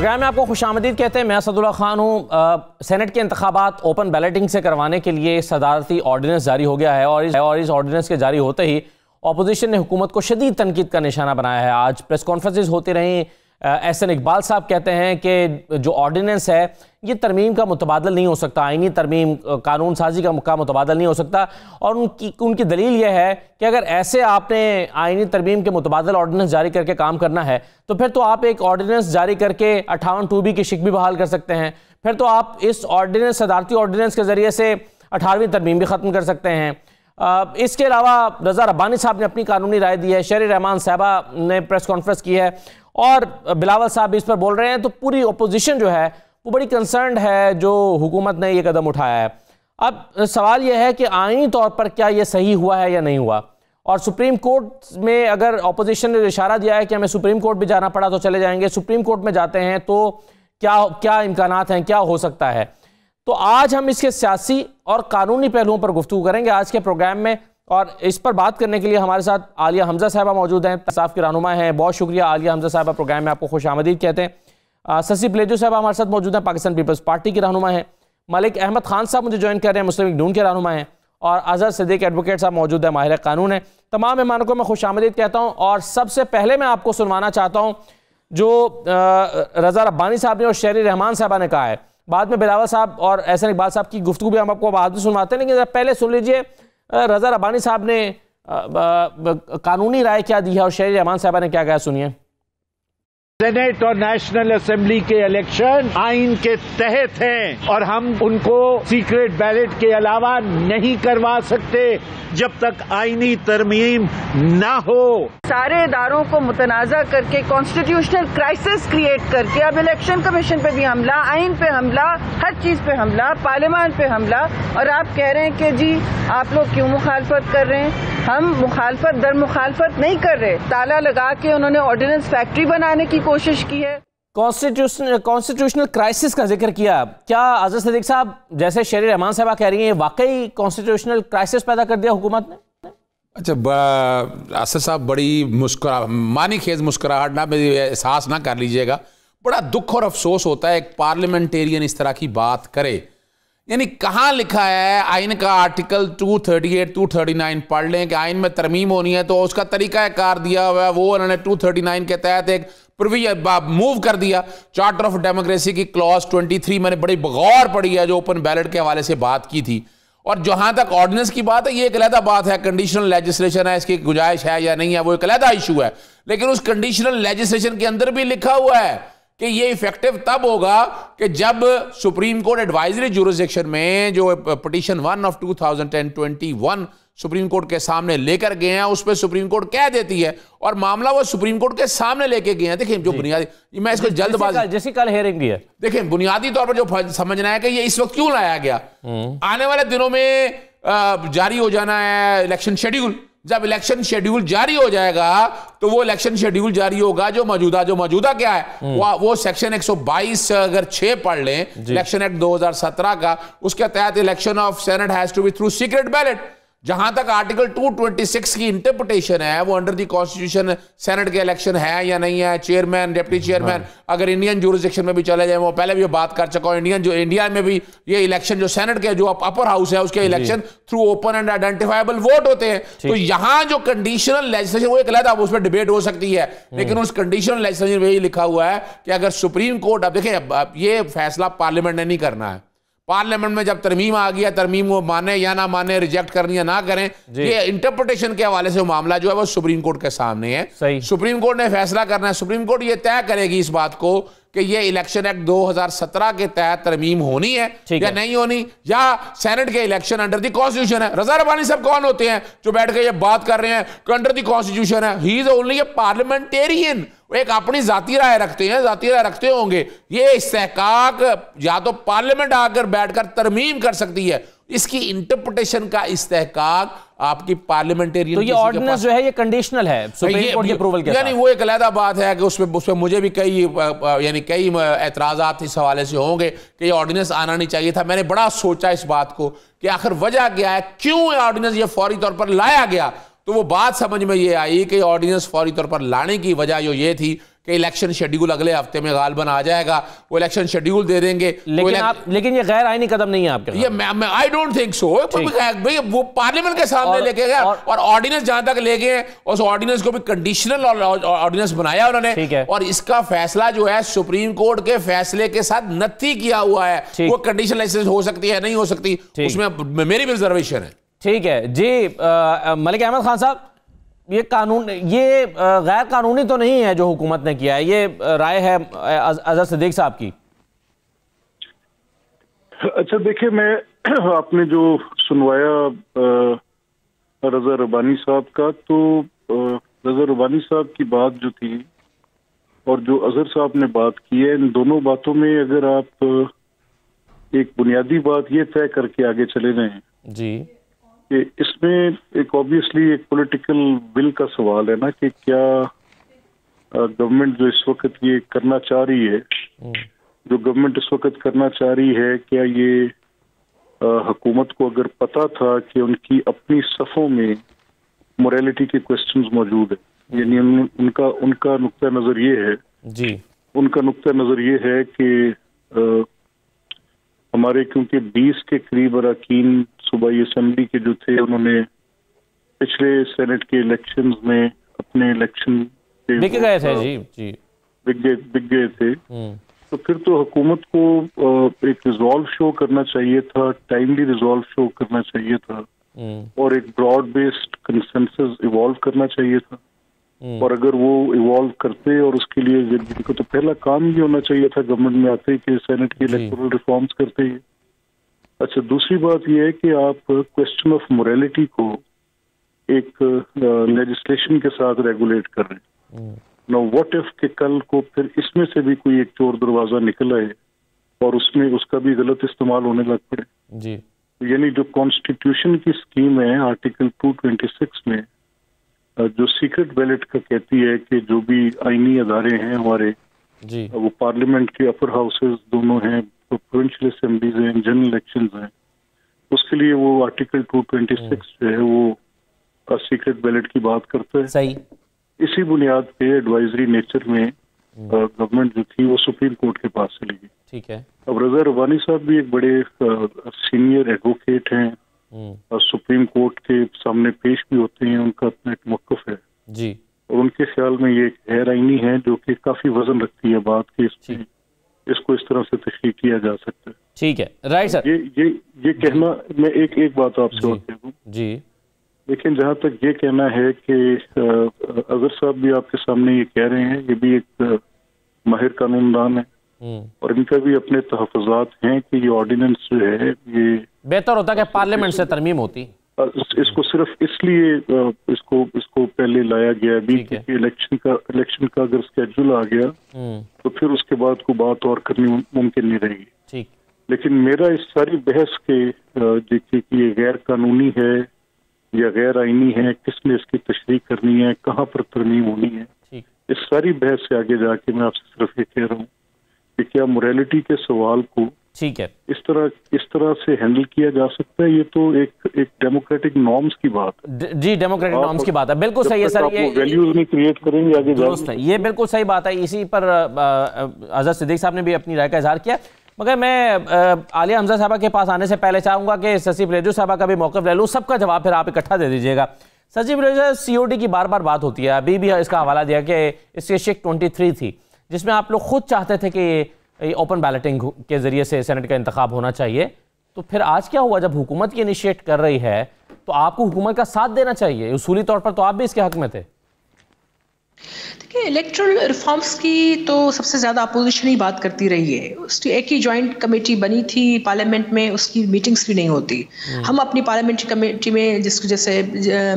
Programme में आपको खुशामदीद कहते हैं। मैं असदुल्ला खान हूँ। सेनेट के इंतखाबात ओपन बैलेटिंग से करवाने के लिए सदारती ऑर्डिनेंस जारी हो गया है और इस ऑर्डिनेंस के जारी होते ही अपोजिशन ने हुकूमत को शदीद तनकीद का निशाना बनाया है। आज प्रेस कॉन्फ्रेंसेस होती रहीं। एहसन इकबाल साहब कहते हैं कि जो ऑर्डिनेंस है ये तरमीम का मुतबादल नहीं हो सकता, आईनी तरमीम कानून साजी का मुतबादल नहीं हो सकता। और उनकी दलील ये है कि अगर ऐसे आपने आईनी तरमीम के मुतबादल ऑर्डिनेंस जारी करके काम करना है तो फिर तो आप एक ऑर्डिनेंस जारी करके 58(2)B की शिक भी बहाल कर सकते हैं। फिर तो आप इस ऑर्डिनेंस सदारती ऑर्डिनेंस के ज़रिए से 18वीं तरमीम भी ख़त्म कर सकते हैं। इसके अलावा रज़ा रब्बानी साहब ने अपनी कानूनी राय दी है, शेर रहमान साहबा ने प्रेस कॉन्फ्रेंस की है और बिलावल साहब इस पर बोल रहे हैं। तो पूरी अपोजिशन जो है वो बड़ी कंसर्न्ड है जो हुकूमत ने ये कदम उठाया है। अब सवाल यह है कि आईनी तौर पर क्या ये सही हुआ है या नहीं हुआ। और सुप्रीम कोर्ट में अगर अपोजिशन ने इशारा दिया है कि हमें सुप्रीम कोर्ट भी जाना पड़ा तो चले जाएंगे, सुप्रीम कोर्ट में जाते हैं तो क्या इम्कानात हैं, क्या हो सकता है। तो आज हम इसके सियासी और कानूनी पहलुओं पर गुफ्तगू करेंगे आज के प्रोग्राम में। और इस पर बात करने के लिए हमारे साथ आलिया हमजा साहबा मौजूद हैं, इंसाफ की रहनुमा हैं। बहुत शुक्रिया आलिया हमजा साहबा, प्रोग्राम में आपको खुशामदीद कहते हैं। शशि प्लेजो साहब हमारे साथ मौजूद हैं, पाकिस्तान पीपल्स पार्टी की रहनुमा हैं। मलिक अहमद खान साहब मुझे ज्वाइन कर रहे हैं, मुस्लिम लीग नून के रहनुमा हैं। और अजहर सिद्दीक एडवोकेट साहब मौजूद है, माहिर कानून है। तमाम मेहमानों को मैं खुशामदीद कहता हूँ। और सबसे पहले मैं आपको सुनवाना चाहता हूँ जो रज़ा रब्बानी साहब ने और शेर रहमान साहबा ने कहा है। बाद में बिलावल साहब और एहसन इकबाल साहब की गुफ्तगू भी हम आपको बाद में सुनवाते हैं, लेकिन पहले सुन लीजिए रज़ा रब्बानी साहब ने कानूनी राय क्या दी है और शेर रहमान साहबा ने क्या कहा, सुनिए। सेनेट और नेशनल असेंबली के इलेक्शन आइन के तहत हैं और हम उनको सीक्रेट बैलेट के अलावा नहीं करवा सकते जब तक आईनी तरमीम ना हो। सारे इदारों को मुतनाज़ा करके कॉन्स्टिट्यूशनल क्राइसिस क्रिएट करके अब इलेक्शन कमीशन पे भी हमला, आइन पे हमला, हर चीज पे हमला, पार्लियामान पे हमला। और आप कह रहे हैं कि जी आप लोग क्यों मुखालफत कर रहे हैं। हम मुखालफत दर मुखालफत नहीं कर रहे। ताला लगा के उन्होंने ऑर्डिनेंस फैक्ट्री बनाने की कोशिश की है। कॉन्स्टिट्यूशनल क्राइसिस का जिक्र किया, क्या अजहर सिद्दीक साहब जैसे शेर रहमान साहबा कह रही हैं वाकई कॉन्स्टिट्यूशनल क्राइसिस पैदा कर दिया हुकूमत ने? अच्छा असद साहब, बड़ी मानी खेज मुस्कुराहट ना एहसास ना कर लीजिएगा। बड़ा दुख और अफसोस होता है एक पार्लियामेंटेरियन इस तरह की बात करे। यानी कहाँ लिखा है आइन का आर्टिकल 238 239 पढ़ लें कि आइन में तरमीम होनी है तो उसका तरीका कार दिया हुआ है, वो उन्होंने 239 के तहत एक मूव कर दिया। चार्टर ऑफ डेमोक्रेसी की क्लॉज 23 मैंने बड़ी गौर पड़ी है जो ओपन बैलेट के हवाले से बात की थी। और जहां तक ऑर्डिनेंस की बात है ये एक अलहदा बात है, कंडीशनल लेजिस्लेशन है, इसकी गुंजाइश है या नहीं है वो एक अलहदा इशू है। लेकिन उस कंडीशनल लेजिस्लेशन के अंदर भी लिखा हुआ है कि ये इफेक्टिव तब होगा कि जब सुप्रीम कोर्ट एडवाइजरी जुरिसडिक्शन में जो पिटीशन 1 ऑफ 2021 सुप्रीम कोर्ट के सामने लेकर गए हैं उस पर सुप्रीम कोर्ट कह देती है और मामला वो सुप्रीम कोर्ट के सामने लेके गए हैं। देखिए जो बुनियादी, मैं इसको जल्दबाजी जैसी कल हेयरिंग भी है, देखिए बुनियादी तौर पर जो समझना है कि ये इस वक्त क्यों लाया गया। आने वाले दिनों में जारी हो जाना है इलेक्शन शेड्यूल। जब इलेक्शन शेड्यूल जारी हो जाएगा तो वो इलेक्शन शेड्यूल जारी होगा जो मौजूदा क्या है वो सेक्शन 122 अगर 6 पढ़ लें इलेक्शन एक्ट 2017 का, उसके तहत election of senate has to be through secret ballot. जहां तक आर्टिकल 226 की इंटरप्रिटेशन है वो अंडर द कॉन्स्टिट्यूशन सेनेट के इलेक्शन है या नहीं है, चेयरमैन डिप्टी चेयरमैन अगर इंडियन जुरिसडिक्शन में भी चले जाए, वो पहले भी बात कर चुका हूं, इंडिया में भी ये इलेक्शन जो सेनेट के जो अपर हाउस है उसके election through open and identifiable vote होते हैं। तो यहां जो कंडीशनल लेजिस्लेशन वो एक अलग उस पर डिबेट हो सकती है, लेकिन उस कंडीशनल लेजिस्लेशन में यही लिखा हुआ है कि अगर सुप्रीम कोर्ट, अब देखें ये फैसला पार्लियामेंट ने नहीं करना है। पार्लियामेंट में जब तरमीम आ गया, तरमीम वो माने या ना माने, रिजेक्ट करनी या ना करें, ये इंटरप्रिटेशन के हवाले से मामला जो है वो सुप्रीम कोर्ट के सामने है। सुप्रीम कोर्ट ने फैसला करना है। सुप्रीम कोर्ट ये तय करेगी इस बात को कि ये इलेक्शन एक्ट 2017 के तहत तरमीम होनी है या नहीं होनी, या सेनेट के इलेक्शन अंडर द कॉन्स्टिट्यूशन है। रज़ा रब्बानी साहब कौन होते हैं जो बैठ के ये बात कर रहे हैं कि अंडर द कॉन्स्टिट्यूशन है? He is only A parliamentarian. एक अपनी जाती राय रखते हैं, जाती राय रखते होंगे। ये इस्तेहकाक या तो पार्लियामेंट आकर बैठकर तरमीम कर सकती है, इसकी इंटरप्रिटेशन का इस्तेहकाक आपकी पार्लियामेंटेरियन। तो ये ऑर्डिनेंस जो है ये कंडीशनल है सुप्रीम कोर्ट की अप्रूवल के साथ। यानी वो एक अलहदा बात है कि उसमें मुझे भी कई एतराज़ात इस हवाले से होंगे कि ये ऑर्डिनेंस आना नहीं चाहिए था। मैंने बड़ा सोचा इस बात को कि आखिर वजह क्या है, क्यों ऑर्डिनेंस ये फौरी तौर पर लाया गया। तो वो बात समझ में ये आई कि ऑर्डिनेंस फौरी तौर पर लाने की वजह जो ये थी कि इलेक्शन शेड्यूल अगले हफ्ते में गालबन आ जाएगा, वो इलेक्शन शेड्यूल दे देंगे। लेकिन ये गैर आईनी कदम नहीं है आपके? ये मैं आई डोंट थिंक सो। भाई वो पार्लियामेंट के सामने लेके गया और ऑर्डिनेंस जहां तक ले गए, उस ऑर्डिनेंस को भी कंडीशनल ऑर्डिनेंस बनाया उन्होंने, और इसका फैसला जो है सुप्रीम कोर्ट के फैसले के साथ नथी किया हुआ है। वो कंडीशनल लाइसेंस हो सकती है, नहीं हो सकती, उसमें मेरी भी रिजर्वेशन है। ठीक है जी। मलिक अहमद खान साहब, ये कानून, ये गैर कानूनी तो नहीं है जो हुकूमत ने किया है, ये राय है अजहर सिद्दीक साहब की? अच्छा देखिए, मैं आपने जो सुनवाया रजा रब्बानी साहब का, तो रजा रब्बानी साहब की बात जो थी और जो अजहर साहब ने बात की है, इन दोनों बातों में अगर आप एक बुनियादी बात ये तय करके आगे चले जाएं जी कि इसमें एक ऑब्वियसली एक पॉलिटिकल विल का सवाल है ना, कि क्या गवर्नमेंट जो इस वक्त ये करना चाह रही है, जो गवर्नमेंट इस वक्त करना चाह रही है, क्या ये हुकूमत को अगर पता था कि उनकी अपनी सफ़ों में मोरालिटी के क्वेश्चंस मौजूद है, यानी उनका नुक्ता नज़र ये है जी, उनका नुक्ता नज़र ये है कि हमारे क्योंकि 20 के करीब अरकान सूबाई असेंबली के जो थे, उन्होंने पिछले सेनेट के इलेक्शंस में अपने इलेक्शन बिक गए थे जी बिक गए थे। तो फिर तो हुकूमत को एक रिजॉल्व शो करना चाहिए था, टाइमली रिजॉल्व शो करना चाहिए था, और एक ब्रॉड बेस्ड कंसेंसस इवॉल्व करना चाहिए था। और अगर वो इवॉल्व करते, और उसके लिए जिनको तो पहला काम ही होना चाहिए था गवर्नमेंट में आते कि सेनेट की इलेक्टोरल रिफॉर्म्स करते हैं। अच्छा, दूसरी बात यह है कि आप क्वेश्चन ऑफ मोरालिटी को एक लेजिस्लेशन के साथ रेगुलेट कर रहे हैं। नाउ व्हाट इफ के कल को फिर इसमें से भी कोई एक चोर दरवाजा निकल आए और उसमें उसका भी गलत इस्तेमाल होने लग पड़े जी। यानी जो कॉन्स्टिट्यूशन की स्कीम है आर्टिकल 226 में, जो सीक्रेट बैलेट का कहती है कि जो भी आईनी अदारे हैं हमारे जी, वो पार्लियामेंट के अपर हाउसेस दोनों हैं, प्रोविंशियल असेंबलीज हैं, जनरल इलेक्शंस हैं, उसके लिए वो आर्टिकल 226 जो है वो सीक्रेट बैलेट की बात करता है। सही। इसी बुनियाद पे एडवाइजरी नेचर में गवर्नमेंट जो थी वो सुप्रीम कोर्ट के पास चली गई। ठीक है। अब रजा रब्बानी साहब भी एक बड़े सीनियर एडवोकेट हैं और सुप्रीम कोर्ट के सामने पेश भी होते हैं, उनका अपना एक मौक़िफ़ है जी, और उनके ख्याल में ये गैर आईनी है जो कि काफी वजन रखती है बात की, इसको इस तरह से तशरीह किया जा सकता है। ठीक है, राइट सर। ये कहना, मैं एक बात आपसे और कह दूं जी, लेकिन जहां तक ये कहना है कि अजहर साहब भी आपके सामने ये कह रहे हैं, ये भी एक माहिर कानूनदान है और इनका भी अपने तहफ़्फ़ुज़ात हैं कि ये ऑर्डिनेंस जो है ये बेहतर होता कि पार्लियामेंट से तरमीम होती। इसको सिर्फ इसलिए इसको पहले लाया गया भी क्योंकि इलेक्शन का अगर स्केड्यूल आ गया तो फिर उसके बाद को बात और करनी मुमकिन नहीं रहेगी। ठीक। लेकिन मेरा इस सारी बहस के कि ये गैर कानूनी है या गैर आईनी है, किसने इसकी तशरीह करनी है, कहाँ पर तरमीम होनी है, इस सारी बहस से आगे जाके मैं आपसे सिर्फ ये कह रहा हूँ कि क्या मोरालिटी के सवाल को ठीक है इस तरह से हैंडल किया जा सकता है। ये तो एक डेमोक्रेटिक नॉर्म्स की बात है जी, डेमोक्रेटिक नॉर्म्स की बात है, बिल्कुल सही है सर। ये वैल्यूज नहीं क्रिएट करेंगे आगे दुरुस्त है, ये बिल्कुल सही बात है। इसी पर अजहर सिद्दीक साहब ने भी अपनी राय का इजहार किया। मगर मैं आलिया हमजा साहबा के पास आने से पहले चाहूंगा कि सची ब्रेजू साहबा का भी मौक़िफ़ ले लूँ, सबका जवाब फिर आप इकट्ठा दे दीजिएगा। सची ब्रेजू, COD की बार बार बात होती है, अभी भी इसका हवाला दिया कि इसकी शिक 23 थी जिसमें आप लोग खुद चाहते थे कि ओपन बैलेटिंग के जरिए से सेनेट का इंतखाब होना चाहिए, तो फिर आज क्या हुआ? जब हुकूमत ये इनिशिएट कर रही है तो आपको हुकूमत का साथ देना चाहिए, उसूली तौर पर तो आप भी इसके हक में थे। देखिए, इलेक्टोरल रिफॉर्म्स की तो सबसे ज़्यादा अपोजिशन ही बात करती रही है। उसकी एक ही जॉइंट कमेटी बनी थी पार्लियामेंट में, उसकी मीटिंग्स भी नहीं होती। हम अपनी पार्लियामेंट्री कमेटी में जिसको जैसे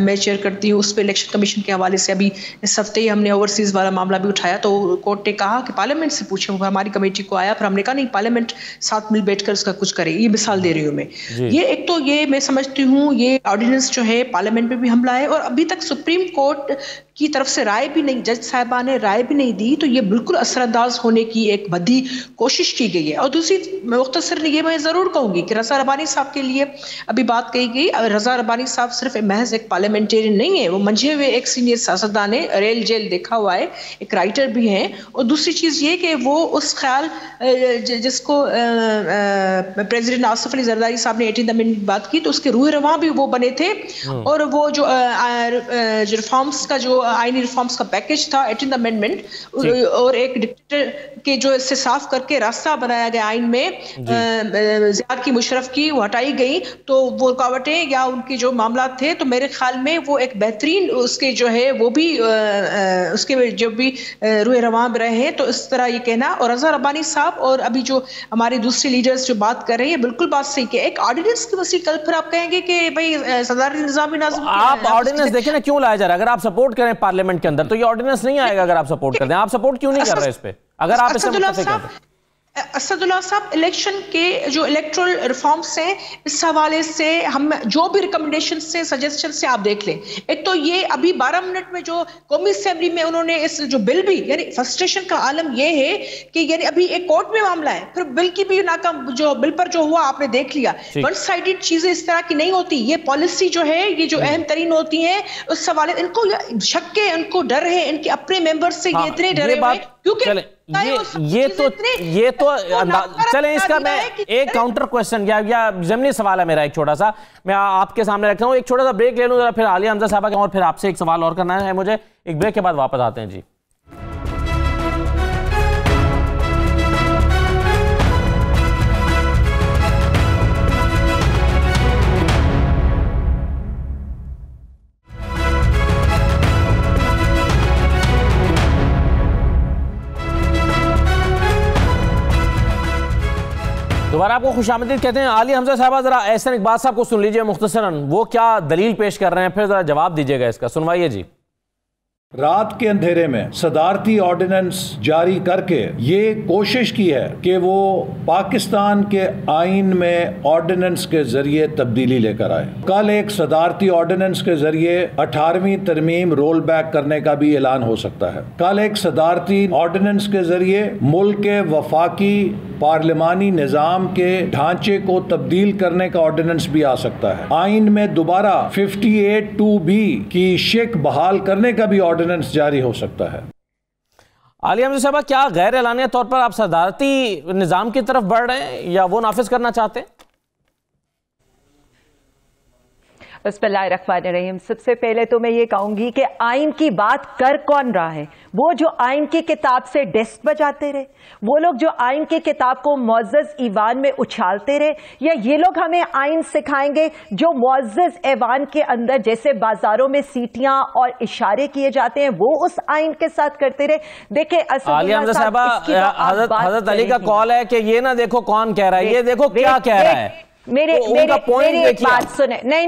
मैं चेयर करती हूँ, उस पर इलेक्शन कमीशन के हवाले से अभी इस हफ्ते ही हमने ओवरसीज़ वाला मामला भी उठाया, तो कोर्ट ने कहा कि पार्लियामेंट से पूछे, हमारी कमेटी को आया, फिर हमने कहा नहीं, पार्लियामेंट साथ मिल बैठ कर उसका कुछ करे। ये मिसाल दे रही हूँ मैं। ये एक तो ये मैं समझती हूँ ये ऑर्डिनेंस जो है पार्लियामेंट में भी हमला है, और अभी तक सुप्रीम कोर्ट की तरफ से राय भी नहीं, जज साहब साहिबा ने राय भी नहीं दी, तो ये बिल्कुल असरअंदाज होने की एक बदी कोशिश की गई है। और दूसरी मुख्तसर ये मैं ज़रूर कहूँगी कि रज़ा रब्बानी साहब के लिए अभी बात कही गई। रज़ा रब्बानी साहब सिर्फ महज एक पार्लियामेंटेरियन नहीं है, वो मंझे हुए एक सीनियर सियासतदान है, रेल जेल देखा हुआ है, एक राइटर भी हैं। और दूसरी चीज़ ये कि वो उस ख्याल जिसको प्रेसिडेंट आसिफ अली जरदारी साहब ने 18th अमेंडमेंट की बात की, तो उसके रूह रवां भी वो बने थे। और वो जो रिफॉर्म्स का जो आईनी रिफॉर्म्स का पैकेज था 18th अमेंडमेंट, और एक डिक्टेटर के जो इससे साफ करके रास्ता बनाया गया आइन में ज़िया की मुशर्रफ की, वो हटाई गई, तो वो रुकावटें या उनके जो मामला थे, तो मेरे ख्याल में वो एक बेहतरीन उसके जो है वो भी उसके जो भी रूह रवां रहे हैं। तो इस तरह ये कहना, और रज़ा रब्बानी साहब और अभी जो हमारे दूसरे लीडर्स जो बात कर रहे हैं, बिल्कुल बात सही कि एक ऑर्डिनेंस की वसी कल फिर आप कहेंगे कि भाई सदारती निज़ाम आप ऑर्डिनेंस देखें ना क्यों लाया जा रहा है। अगर आप सपोर्ट करें पार्लियामेंट के अंदर तो ये ऑर्डिनेंस नहीं आएगा। अगर आप सपोर्ट करते हैं, आप सपोर्ट क्यों नहीं कर रहे इस पे? अगर आप असदुल्ला साहब, इलेक्शन के जो इलेक्टोरल रिफॉर्म्स हैं, इस हवाले से हम जो भी रिकमेंडेशन से सजेशन से आप देख लें, एक तो ये अभी 12 मिनट में जो कौमी असेंबली में उन्होंने इस जो बिल भी, यानी फ्रस्ट्रेशन का आलम ये है कि यानी अभी एक कोर्ट में मामला है, फिर बिल की भी नाकाम, जो बिल पर जो हुआ आपने देख लिया। वन साइडेड चीजें इस तरह की नहीं होती, ये पॉलिसी जो है ये जो अहम तरीन होती है उस सवाल, इनको शक है, इनको डर है, इनके अपने मेंबर्स से ये इतने डरे हुए, क्योंकि ये तो चले इसका मैं एक काउंटर क्वेश्चन या ज़मीनी सवाल है मेरा एक छोटा सा, मैं आपके सामने रखता हूँ। एक छोटा सा ब्रेक ले लूँ जरा, फिर आलिया हमजा साहबा के, और फिर आपसे एक सवाल और करना है मुझे। एक ब्रेक के बाद वापस आते हैं जी। दोबारा आपको खुशामदीद कहते हैं। आलिया हमजा साहबा, जरा एहसन इकबाल साहब को सुन लीजिए मुख्तसरन, वो क्या दलील पेश कर रहे हैं, फिर जरा जवाब दीजिएगा इसका, सुनवाइए जी। रात के अंधेरे में सदारती ऑर्डिनेंस जारी करके ये कोशिश की है कि वो पाकिस्तान के आइन में ऑर्डिनेंस के जरिए तब्दीली लेकर आए। कल एक सदारती ऑर्डिनेंस के जरिए 18वीं तरमीम रोल बैक करने का भी ऐलान हो सकता है। कल एक सदारती ऑर्डिनेंस के जरिए मुल्क के वफाकी पार्लिमानी निज़ाम के ढांचे को तब्दील करने का ऑर्डिनेंस भी आ सकता है। आइन में दोबारा 58(2)B की शिक बहाल करने का भी ऑर्डिनेंस जारी हो सकता है। आलिया हमजा साहबा, क्या गैर एलानिया तौर पर आप सदारती निज़ाम की तरफ बढ़ रहे हैं या वो नाफिज करना चाहते हैं? बिस्मिल्लाहिर्रहमानिर्रहीम। सबसे पहले तो मैं ये कहूंगी कि आइन की बात कर कौन रहा है? वो जो आइन की किताब से डेस्क बजाते रहे, वो लोग जो आइन की किताब को मुअज़्ज़ज़ ईवान में उछालते रहे, या ये लोग हमें आइन सिखाएंगे जो मुअज़्ज़ज़ ईवान के अंदर जैसे बाजारों में सीटियां और इशारे किए जाते हैं वो उस आइन के साथ करते रहे? देखिए आलिया हमजा साहबा, हज़रत अली का कॉल है कि ये ना देखो कौन कह रहा है, ये देखो क्या कह रहा है। मेरी एक बात सुने। नहीं,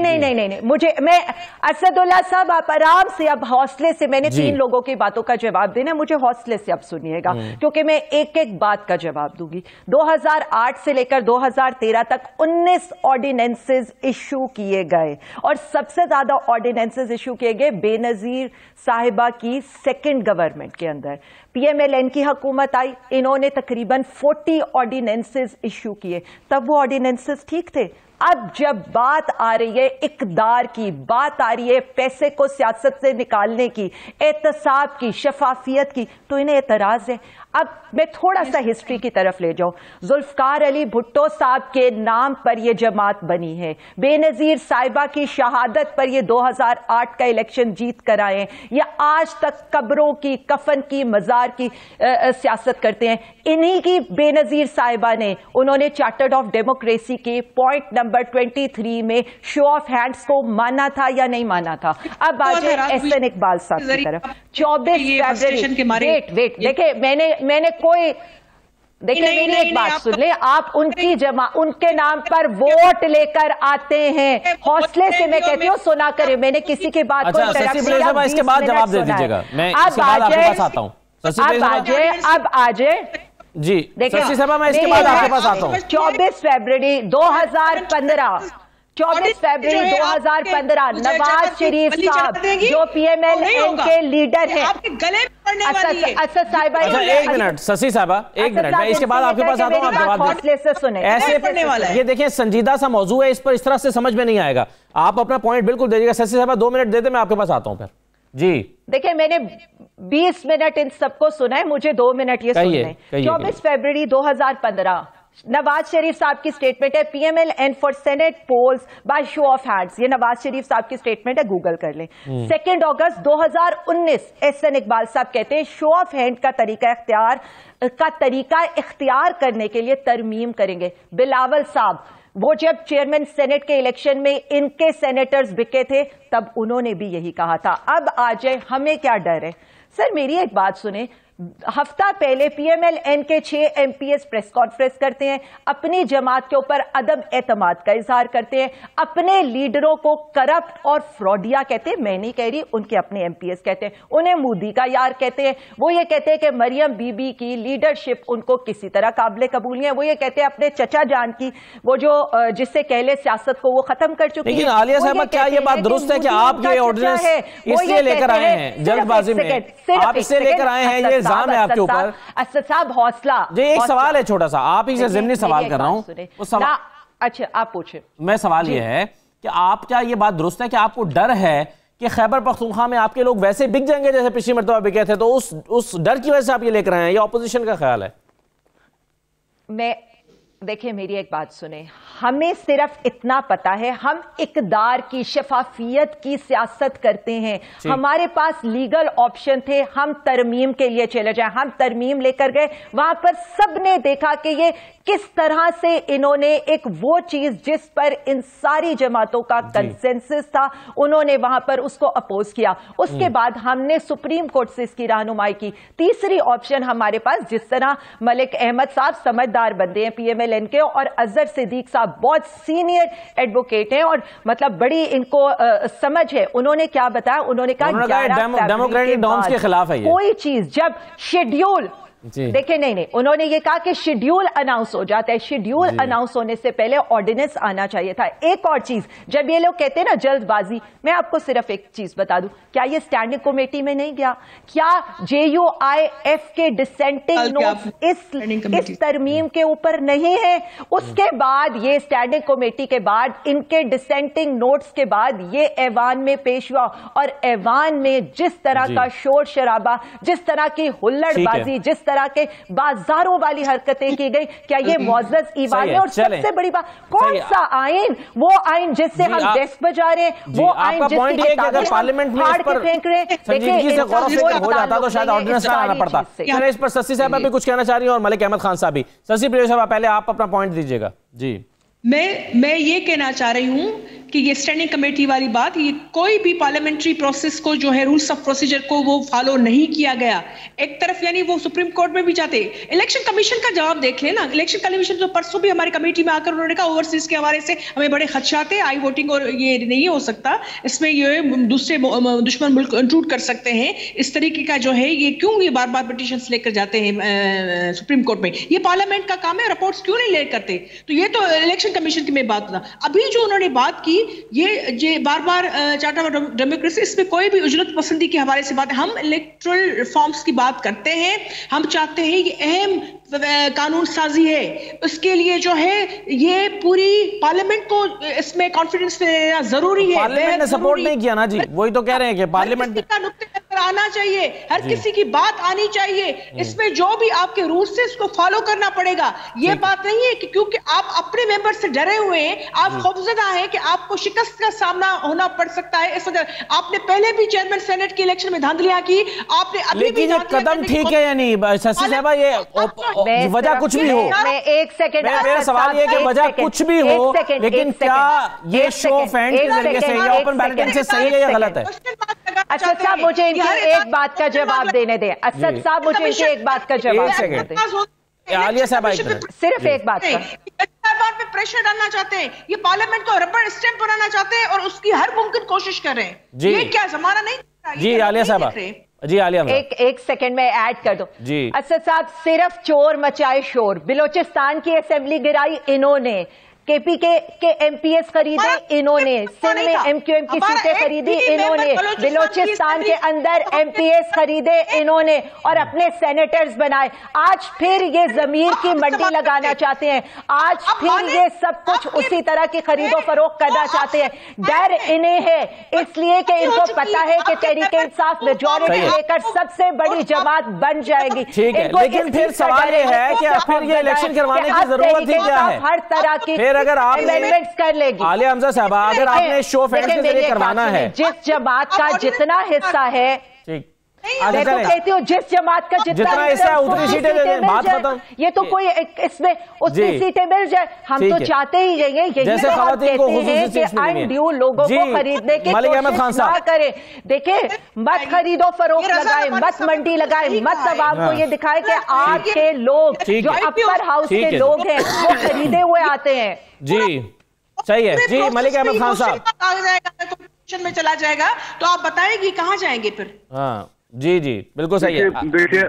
मैं असदुल्ला साहब, आप आराम से, अब हौसले से, मैंने 3 लोगों की बातों का जवाब देना, मुझे हौसले से अब सुनिएगा, क्योंकि मैं एक एक बात का जवाब दूंगी। 2008 से लेकर 2013 तक 19 ऑर्डिनेंसेस इशू किए गए, और सबसे ज्यादा ऑर्डिनेंसेस इशू किए गए बेनजीर साहिबा की सेकंड गवर्नमेंट के अंदर। PMLN की हुकूमत आई, इन्होंने तकरीबन 40 ऑर्डिनेंसेस इशू किए, तब वो ऑर्डिनेंसेस ठीक थे। अब जब बात आ रही है इक़्तिदार की, बात आ रही है पैसे को सियासत से निकालने की, एहतसाब की, शफाफियत की, तो इन्हें एतराज है। अब मैं थोड़ा सा हिस्ट्री की तरफ ले जाऊं। जुल्फ़िकार अली भुट्टो साहब के नाम पर यह जमात बनी है, बेनजीर साहिबा की शहादत पर यह 2008 का इलेक्शन जीत कर आए हैं, या आज तक कब्रों की, कफन की, मजार की सियासत करते हैं। इन्हीं की बेनजीर साहिबा ने, उन्होंने चार्टर्ड ऑफ डेमोक्रेसी के पॉइंट नंबर 23 में शो ऑफ हैंड्स को माना था या नहीं माना था? अब आ जाए एहसन इकबाल साहब की तरफ। 24 फरवरी, वेट, देखिए मैंने कोई, देखिए मेरी एक बात सुन ले, आप उनके नाम पर वोट लेकर आते हैं, हौसले से मैं कहती हूँ सुना करें, मैंने किसी की बात को इसके बाद जवाब दे दीजिएगा, मैं इसके बाद आपके पास आता हूँ। अब आ जाए जी, देखिए मैं इसके बाद आपके पास आता हूँ। 24 फरवरी 2015 नवाज शरीफ साहब जो PMLN के लीडर हैं, पड़ने वाली है। अच्छा एक मिनट शशि साहबा, एक मिनट, मैं इसके बाद आपके पास आता हूँ, आप जवाब दें। ऐसे ये देखिए संजीदा सा मौजू है, इस पर इस तरह से समझ में नहीं आएगा। आप अपना पॉइंट बिल्कुल दीजिएगा। शशि साहबा 2 मिनट देते, मैं आपके पास आता हूँ फिर। जी देखिए, मैंने 20 मिनट इन सबको सुना है, मुझे 2 मिनट ये सुनना है। 24 फरवरी 2015 नवाज शरीफ साहब की स्टेटमेंट है, PMLN for senate polls by show of hands. ये नवाज शरीफ साहब की स्टेटमेंट है, गूगल कर लें। 2 अगस्त 2019 SN इकबाल साहब कहते हैं शो ऑफ हैंड का तरीका इख्तियार करने के लिए तरमीम करेंगे। बिलावल साहब वो जब चेयरमैन सेनेट के इलेक्शन में इनके सेनेटर्स बिके थे तब उन्होंने भी यही कहा था। अब आ जाए, हमें क्या डर है? सर मेरी एक बात सुने, हफ्ता पहले PMLN के 6 MPs प्रेस कॉन्फ्रेंस करते हैं, अपनी जमात के ऊपर अदम एतमाद का इजहार करते हैं, अपने लीडरों को करप्ट और फ्रॉडिया कहते हैं। मैं नहीं कह रही, उनके अपने MPs कहते हैं, उन्हें मोदी का यार कहते हैं। वो ये कहते हैं कि मरियम बीबी की लीडरशिप उनको किसी तरह काबिल कबूल नहीं है। वो ये कहते हैं अपने चचा जान की वो जो जिससे कहले सियासत को वो खत्म कर चुके हैं। लेकिन आलिया साहब, क्या ये बात दुरुस्त है कि आप ये ऑर्डिनेंस इसलिए लेकर आए हैं जल्दबाजी में? आप इससे लेकर आए हैं, ये इल्जाम है आपके ऊपर। असद साहब हौसला। जी एक सवाल है छोटा सा, आप ही से ज़िमनी सवाल कर रहा हूं। अच्छा आप पूछे। मैं सवाल ये है कि आप, क्या ये बात दुरुस्त है कि आपको डर है कि खैबर पख्तूनख्वा में आपके लोग वैसे बिक जाएंगे जैसे पिछली मर्तबा बिके थे, तो उस डर की वजह से आप ये लेकर आए हैं? ये ऑपोजिशन का ख्याल है? मैं देखिए, मेरी एक बात सुने, हमें सिर्फ इतना पता है, हम इकदार की शफाफियत की सियासत करते हैं। हमारे पास लीगल ऑप्शन थे, हम तरमीम के लिए चले जाए, हम तरमीम लेकर गए। वहां पर सबने देखा कि ये किस तरह से इन्होंने एक वो चीज जिस पर इन सारी जमातों का कंसेंसस था, उन्होंने वहां पर उसको अपोज किया। उसके बाद हमने सुप्रीम कोर्ट से इसकी रहनुमाई की। तीसरी ऑप्शन हमारे पास, जिस तरह मलिक अहमद साहब समझदार बंदे हैं PMLN के, और अजहर सिद्दीक साहब बहुत सीनियर एडवोकेट हैं और मतलब बड़ी इनको समझ है, उन्होंने क्या बताया? उन्होंने कहा डेमोक्रेटिक नॉर्म्स के खिलाफ है कोई चीज जब शेड्यूल देखिए, नहीं, उन्होंने ये कहा कि शेड्यूल अनाउंस हो जाता है, शेड्यूल अनाउंस होने से पहले ऑर्डिनेंस आना चाहिए था। एक और चीज, जब ये लोग कहते हैं ना जल्दबाजी, मैं आपको सिर्फ एक चीज बता दूं, क्या ये स्टैंडिंग कमेटी में नहीं गया? क्या JUIF के डिसेंटिंग नोट्स इस तरमीम के ऊपर नहीं है? उसके बाद ये स्टैंडिंग कमेटी के बाद, इनके डिसेंटिंग नोट्स के बाद ये ऐवान में पेश हुआ, और ऐवान में जिस तरह का शोर शराबा, जिस तरह की हुल्लड़बाजी, जिस तरह के बाजारों वाली हरकतें की गई, क्या ये मुअज़्ज़ज़ ईवान है? और सबसे बड़ी बात, कौन सा आइन? वो आइन जिससे हम डेस्क बजा रहे हैं, वो आइन जिससे पार्लियामेंट में इस पर संजीदगी से गौर व फिक्र हो जाता तो शायद ऑर्डिनेंस ना आना पड़ता। चलिए, इस पर शशि साहब भी कुछ कहना चाह रही है और मलिक अहमद खान साहब भी। शशि प्रिय साहब, पहले आप अपना पॉइंट दीजिएगा। जी मैं ये कहना चाह रही हूं कि ये स्टैंडिंग कमेटी वाली बात, ये कोई भी पार्लियामेंट्री प्रोसेस को जो है रूल्स ऑफ प्रोसीजर को वो फॉलो नहीं किया गया। एक तरफ यानी वो सुप्रीम कोर्ट में भी जाते। इलेक्शन कमीशन का जवाब देख लेना। इलेक्शन कमीशन जो परसों भी हमारी कमेटी में आकर उन्होंने कहा ओवरसीज के हवाले से हमें बड़े खदशात है, आई वोटिंग और ये नहीं हो सकता, इसमें ये दूसरे दुश्मन मुल्क इंट्रूड कर सकते हैं। इस तरीके का जो है ये क्यों ये बार बार पिटीशन लेकर जाते हैं सुप्रीम कोर्ट में? ये पार्लियामेंट का काम है, रिपोर्ट्स क्यों नहीं ले करते? तो ये तो इलेक्शन कमीशन की मैं बात था। अभी जो उन्होंने बात की, ये बार बार चार्टर ऑफ डेमोक्रेसी, इसमें कोई भी उजरत पसंदी के हवाले से बात है। हम इलेक्टोरल रिफॉर्म्स की बात करते हैं, हम चाहते हैं कि अहम कानून साजी है, उसके लिए जो है ये पूरी पार्लियामेंट को इसमें कॉन्फिडेंस देना जरूरी है। पार्लियामेंट ने सपोर्ट नहीं किया ना जी, वही तो कह रहे हैं कि पार्लियामेंट का नुक्ते नजर आना चाहिए, हर किसी की बात आनी चाहिए, इसमें जो भी आपके रूल्स है उसको फॉलो करना पड़ेगा। ये बात नहीं है कि क्योंकि आप अपने मेंबर से डरे हुए हैं, आप खौफजदा हैं कि आपको शिकस्त का सामना होना पड़ सकता है। इस वजह आपने पहले भी चेयरमैन सेनेट की इलेक्शन में धांधलियां की, आपने अभी भी कदम ठीक है या नहीं शशि साहब? ये वजह कुछ भी हो, मैं एक सेकंड, मेरा सवाल ये कि वजह कुछ भी हो, लेकिन क्या ये शो ऑफ हैंड के जरिए से या ओपन बैलेटिंग से सही है या गलत है? असद साहब मुझे इनकी एक बात का जवाब देने दें। असद साहब मुझे इनकी एक बात का जवाब देने दें। आलिया साहब सिर्फ एक बात पे प्रेशर डालना चाहते हैं, ये पार्लियामेंट को रबर स्टैंप बनाना चाहते हैं और उसकी हर मुमकिन कोशिश कर रहे हैं। ये क्या जमाना नहीं? जी आलिया साहब, जी आलिया, एक सेकंड में ऐड कर दो जी। असद साहब, सिर्फ चोर मचाए शोर, बिलोचिस्तान की असेंबली गिराई इन्होंने, केपी के एमपीएस खरीदे इन्होंने, सिंध में एमक्यूएम की सीटें खरीदी इन्होंने, बलोचिस्तान के अंदर एमपीएस खरीदे इन्होंने और अपने सेनेटर्स बनाए। आज फिर ये जमीर की मंडी लगाना चाहते हैं, आज फिर ये सब कुछ उसी तरह की खरीदो फरोख्त करना चाहते हैं। डर इन्हें है इसलिए कि इनको पता है कि तहरीके इंसाफ मेजॉरिटी लेकर सबसे बड़ी जमात बन जाएगी। ठीक है, लेकिन फिर सवाल ये है कि फिर ये इलेक्शन करवाने की जरूरत ही क्या है? हर तरह की फिर अगर आप अमेंडमेंट्स कर लेगी। आलिया हमजा साहबा, अगर आपने शो ऑफ हैंड्स के जरिए करवाना है, जिस जमात का जितना हिस्सा है, ठीक, मैं तो कहती हूँ जिस जमात का जितना हिस्सा है उतनी सीटें दे दें, बात खत्म। ये तो कोई इसमें उतनी सीटें मिल जाए, हम तो चाहते ही यही है, जैसे खवातीन को हैं कि अनड्यू लोगों को खरीदने की कोशिश ना करें। देखिए, मत खरीदो फरोख्त लगाए, मत मंडी लगाए, मत आवाम को ये दिखाए कि आपके लोग जो अपर हाउस के लोग हैं वो खरीदे हुए आते हैं। जी सही है जी। मलिक अहमद खान साहब में चला जाएगा तो आप बताएंगी कहाँ जाएंगे फिर? हाँ जी जी बिल्कुल सही है। देखिए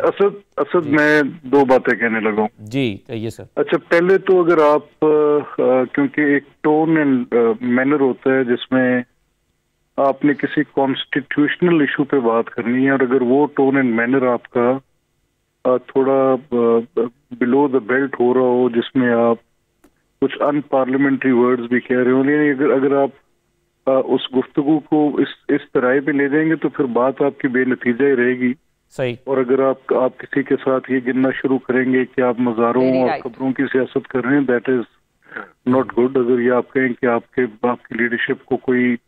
असद मैं दो बातें कहने लगा हूँ। जी कहिए सर। अच्छा, पहले तो अगर आप क्योंकि एक टोन एंड मैनर होता है जिसमें आपने किसी कॉन्स्टिट्यूशनल इशू पे बात करनी है और अगर वो टोन एंड मैनर आपका थोड़ा बिलो द बेल्ट हो रहा हो, जिसमें आप कुछ अनपार्लियामेंट्री वर्ड्स भी कह रहे हो, लेकिन अगर आप उस गुफ्तगू को इस तरह पे ले जाएंगे तो फिर बात आपकी बेनतीजा ही रहेगी। सही। और अगर आप किसी के साथ ये गिनना शुरू करेंगे कि आप मज़ारों और खबरों की सियासत कर रहे हैं, दैट इज नॉट गुड। अगर ये आप कहें कि आपकी लीडरशिप को कोई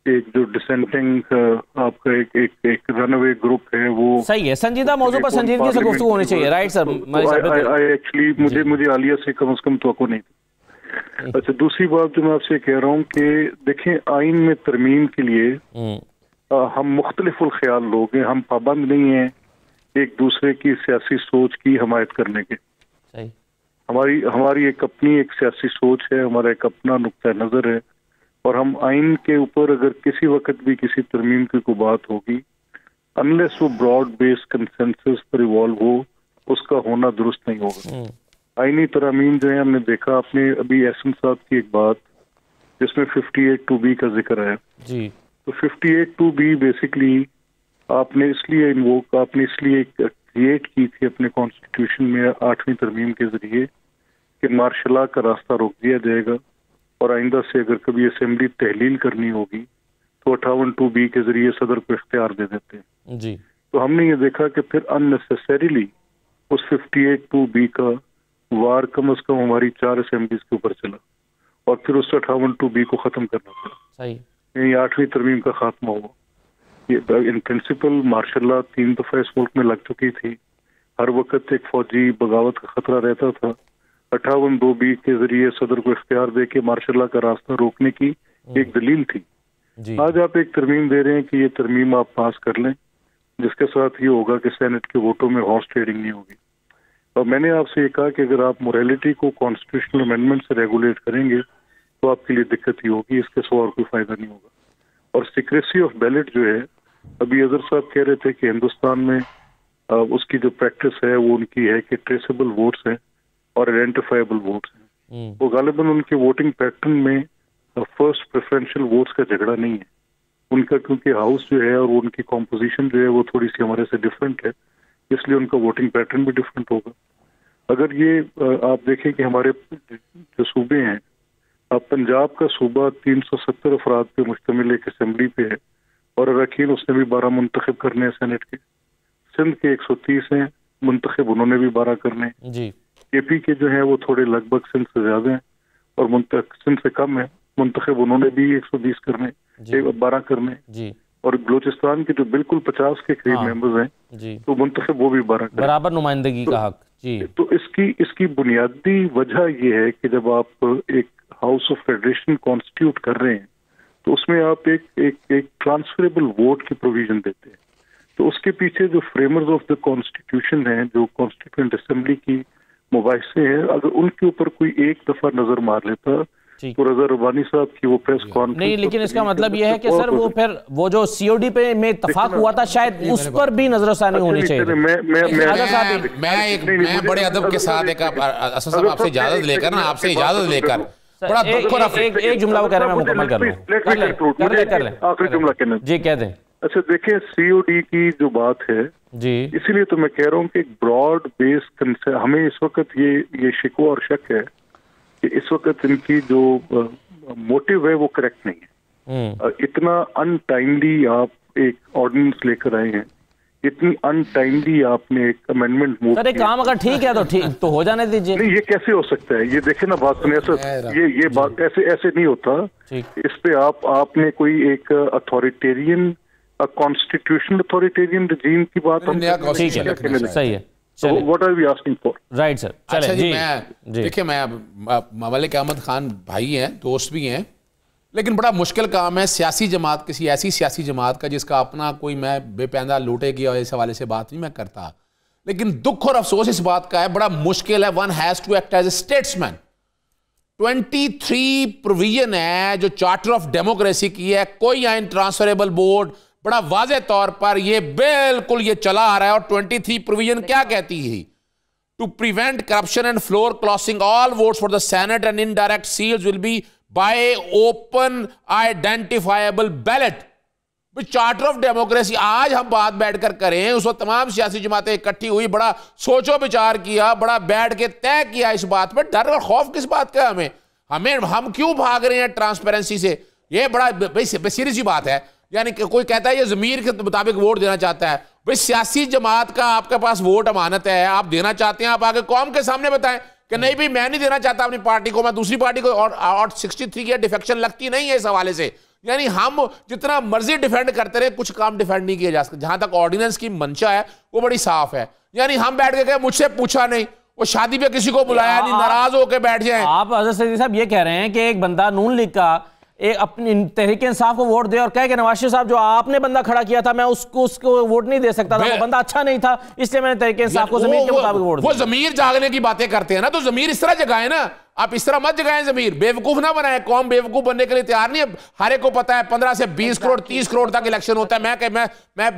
एक जो डिसेंटिंग आपका एक रनअवे ग्रुप है वो सही है। संजीदा मौजू पर संजीदगी से गुफ्तगू होनी चाहिए, राइट सर? एक्चुअली मुझे आलिया से कम से कम तवक्को नहीं थी। अच्छा, दूसरी बात जो मैं आपसे कह रहा हूँ कि देखें, आइन में तरमीम के लिए हम मुख्तलिफुल ख्याल लोग हैं, हम पाबंद नहीं हैं एक दूसरे की सियासी सोच की हमायत करने के। सही। हमारी एक अपनी एक सियासी सोच है, हमारा एक अपना नुक्ता नज़र है और हम आइन के ऊपर अगर किसी वक्त भी किसी तरमीम की कोई बात होगी, अनलेस वो ब्रॉड बेस्ड कंसेंसस पर इवॉल्व हो, उसका होना दुरुस्त नहीं होगा। आईनी तरमीम जो है, हमने देखा आपने अभी एहसन साहब की एक बात जिसमें 58(2)B का जिक्र है जी। तो 58(2)B बेसिकली आपने इसलिए क्रिएट की थी अपने कॉन्स्टिट्यूशन में 8वीं तरमीम के जरिए कि मार्शल लॉ का रास्ता रोक दिया जाएगा और आइंदा से अगर कभी असेंबली तहलील करनी होगी तो 58(2)B के जरिए सदर को इख्तियार दे देते हैं जी। तो हमने ये देखा कि फिर अननेसेसरीली उस 58(2)B का वार कम अज कम हमारी 4 असेंबलीज के ऊपर चला और फिर उस 58(2)B को खत्म करना पड़ा। सही। ये 8वीं तरमीम का खात्मा हुआ। ये इन प्रिंसिपल मार्शल लॉ 3 दफा इस मुल्क में लग चुकी थी, हर वक्त एक फौजी बगावत का खतरा रहता था। 58(2)B के जरिए सदर को इख्तियार दे के मार्शल लॉ का रास्ता रोकने की एक दलील थी जी। आज आप एक तरमीम दे रहे हैं कि ये तरमीम आप पास कर लें जिसके साथ ये होगा कि सेनेट के वोटों में हॉर्स ट्रेडिंग नहीं होगी। और मैंने आपसे ये कहा कि अगर आप मोरालिटी को कॉन्स्टिट्यूशनल अमेंडमेंट से रेगुलेट करेंगे तो आपके लिए दिक्कत ही होगी, इसके सिवा और कोई फायदा नहीं होगा। और सीक्रेसी ऑफ बैलेट जो है, अभी अजहर साहब कह रहे थे कि हिंदुस्तान में उसकी जो प्रैक्टिस है वो उनकी है कि ट्रेसेबल वोट्स हैं और आइडेंटिफाइबल वोट्स हैं। वो गालिबन उनके वोटिंग पैटर्न में फर्स्ट प्रेफरेंशियल वोट्स का झगड़ा नहीं है उनका, क्योंकि हाउस जो है और उनकी कॉम्पोजिशन जो है वो थोड़ी सी हमारे से डिफरेंट है, इसलिए उनका वोटिंग पैटर्न भी डिफरेंट होगा। अगर ये आप देखें कि हमारे जो सूबे हैं, अब पंजाब का सूबा 370 अफराद पे मुश्तमिल एक असेंबली पे है और अरकान उसने भी 12 मुंतखब करने हैं सेनेट के। सिंध के 130 हैं मुंतखब, उन्होंने भी 12 करने जी। केपी के जो है वो थोड़े लगभग सिंध से ज्यादा हैं और सिंध से कम है, मुंतखब उन्होंने भी 120 करने, 12 करने जी। और बलोचिस्तान के जो बिल्कुल 50 के करीब मेंबर्स हैं जी, तो मुंतखब वो भी 12 बराबर नुमाइंदगी का हक जी। तो इसकी बुनियादी वजह ये है कि जब आप एक हाउस ऑफ फेडरेशन कॉन्स्टिट्यूट कर रहे हैं तो उसमें आप एक ट्रांसफरेबल वोट की प्रोविजन देते हैं। तो उसके पीछे जो फ्रेमर्स ऑफ द कॉन्स्टिट्यूशन है, जो कॉन्स्टिट्यूएंट असेंबली की मुबाहिसे हैं, अगर उनके ऊपर कोई एक दफा नजर मार लेता तो रजा रब्बानी साहब की वो प्रेस कॉन्फ्रेंस नहीं, लेकिन इसका मतलब यह है कि सर वो फिर वो जो सीओडी पे में इत्तेफाक हुआ था शायद उस पर भी नजरसानी होनी चाहिए। मैं बड़े अदब के साथ एक आपसे इजाजत लेकर बड़ा एक जुमला वो कह रहे हैं, मैं मुकम्मल कर लूं। आखिरी जुमला कहना जी, कह दें। अच्छा देखिए, COD की जो बात है जी, इसीलिए तो मैं कह रहा हूँ कि एक ब्रॉड बेस हमें इस वक्त ये शिकवा और शक है कि इस वक्त इनकी जो मोटिव है वो करेक्ट नहीं है। इतना अनटाइमली आप एक ऑर्डिनेंस लेकर आए हैं, इतनी अनटाइमली आपने एक अमेंडमेंट मूव सर, एक काम अगर ठीक है तो ठीक तो हो जाने दीजिए। नहीं, ये कैसे हो सकता है? ये देखे ना, बात सुनिए सर, ये बात ऐसे नहीं होता। इस पे आपने कोई एक अथॉरिटेरियन कॉन्स्टिट्यूशनल अथॉरिटेरियन रजीम की बात हम ठीक है, सही है। What are we asking for? Right sir. अच्छा जी, देखिए मैं मलिक अहमद खान भाई हैं, दोस्त भी हैं, लेकिन बड़ा मुश्किल काम है सियासी जमात, किसी ऐसी सियासी जमात का जिसका अपना कोई, मैं बेपैंदा लूटे की इस हवाले से बात नहीं मैं करता, लेकिन दुख और अफसोस इस बात का है, बड़ा मुश्किल है। One has to act as a statesman. 23 provision है जो चार्टर ऑफ डेमोक्रेसी की है, कोई आइन ट्रांसफरेबल बोर्ड, बड़ा वाजे तौर पर ये बिल्कुल ये चला आ रहा है। और 23 प्रोविजन क्या कहती है? To prevent corruption and floor crossing, all votes for the senate and indirect seats will be by open identifiable ballot. Charter of democracy आज हम बात बैठकर करें, उस वक्त तमाम सियासी जमातें इकट्ठी हुई, बड़ा सोचो विचार किया, बड़ा बैठ के तय किया इस बात पर। डर और खौफ किस बात का? हम क्यों भाग रहे हैं ट्रांसपेरेंसी से? ये बड़ा सीरियस ही बात है। यानी कि कोई कहता है ये ज़मीर के मुताबिक वोट देना चाहता है, भाई सियासी जमात का आपके पास वोट अमानत है, आप देना चाहते हैं, आप आगे कौम के सामने बताएं कि नहीं भाई मैं नहीं देना चाहता अपनी पार्टी को, मैं दूसरी पार्टी को। और 63 की डिफेक्शन लगती नहीं है इस हवाले से। यानी हम जितना मर्जी डिफेंड करते रहे, कुछ काम डिफेंड नहीं किया जा सकता। जहां तक ऑर्डिनेंस की मंशा है वो बड़ी साफ है। यानी हम बैठ के कहे मुझसे पूछा नहीं, वो शादी पे किसी को बुलाया नहीं, नाराज होकर बैठ जाए। आप हज़रत सईदी साहब ये कह रहे हैं कि एक बंदा नून लीग का एक अपनी तहरीक इंसाफ को वोट दे और कहे कि नवाज शरीफ साहब जो आपने बंदा खड़ा किया था मैं उसको वोट नहीं दे सकता था, वो बंदा अच्छा नहीं था, इसलिए मैंने तहरीक इंसाफ को ज़मीर के मुताबिक वोट दिया। वो ज़मीर जागने की बातें करते हैं ना, तो ज़मीर इस तरह जगाए ना, आप इस तरह मत जगाएं ज़मीर, बेवकूफ ना बनाए। कौम बेवकूफ बनने के लिए तैयार नहीं है। हर एक को पता है 15 से 20 करोड़ 30 करोड़ तक इलेक्शन होता है।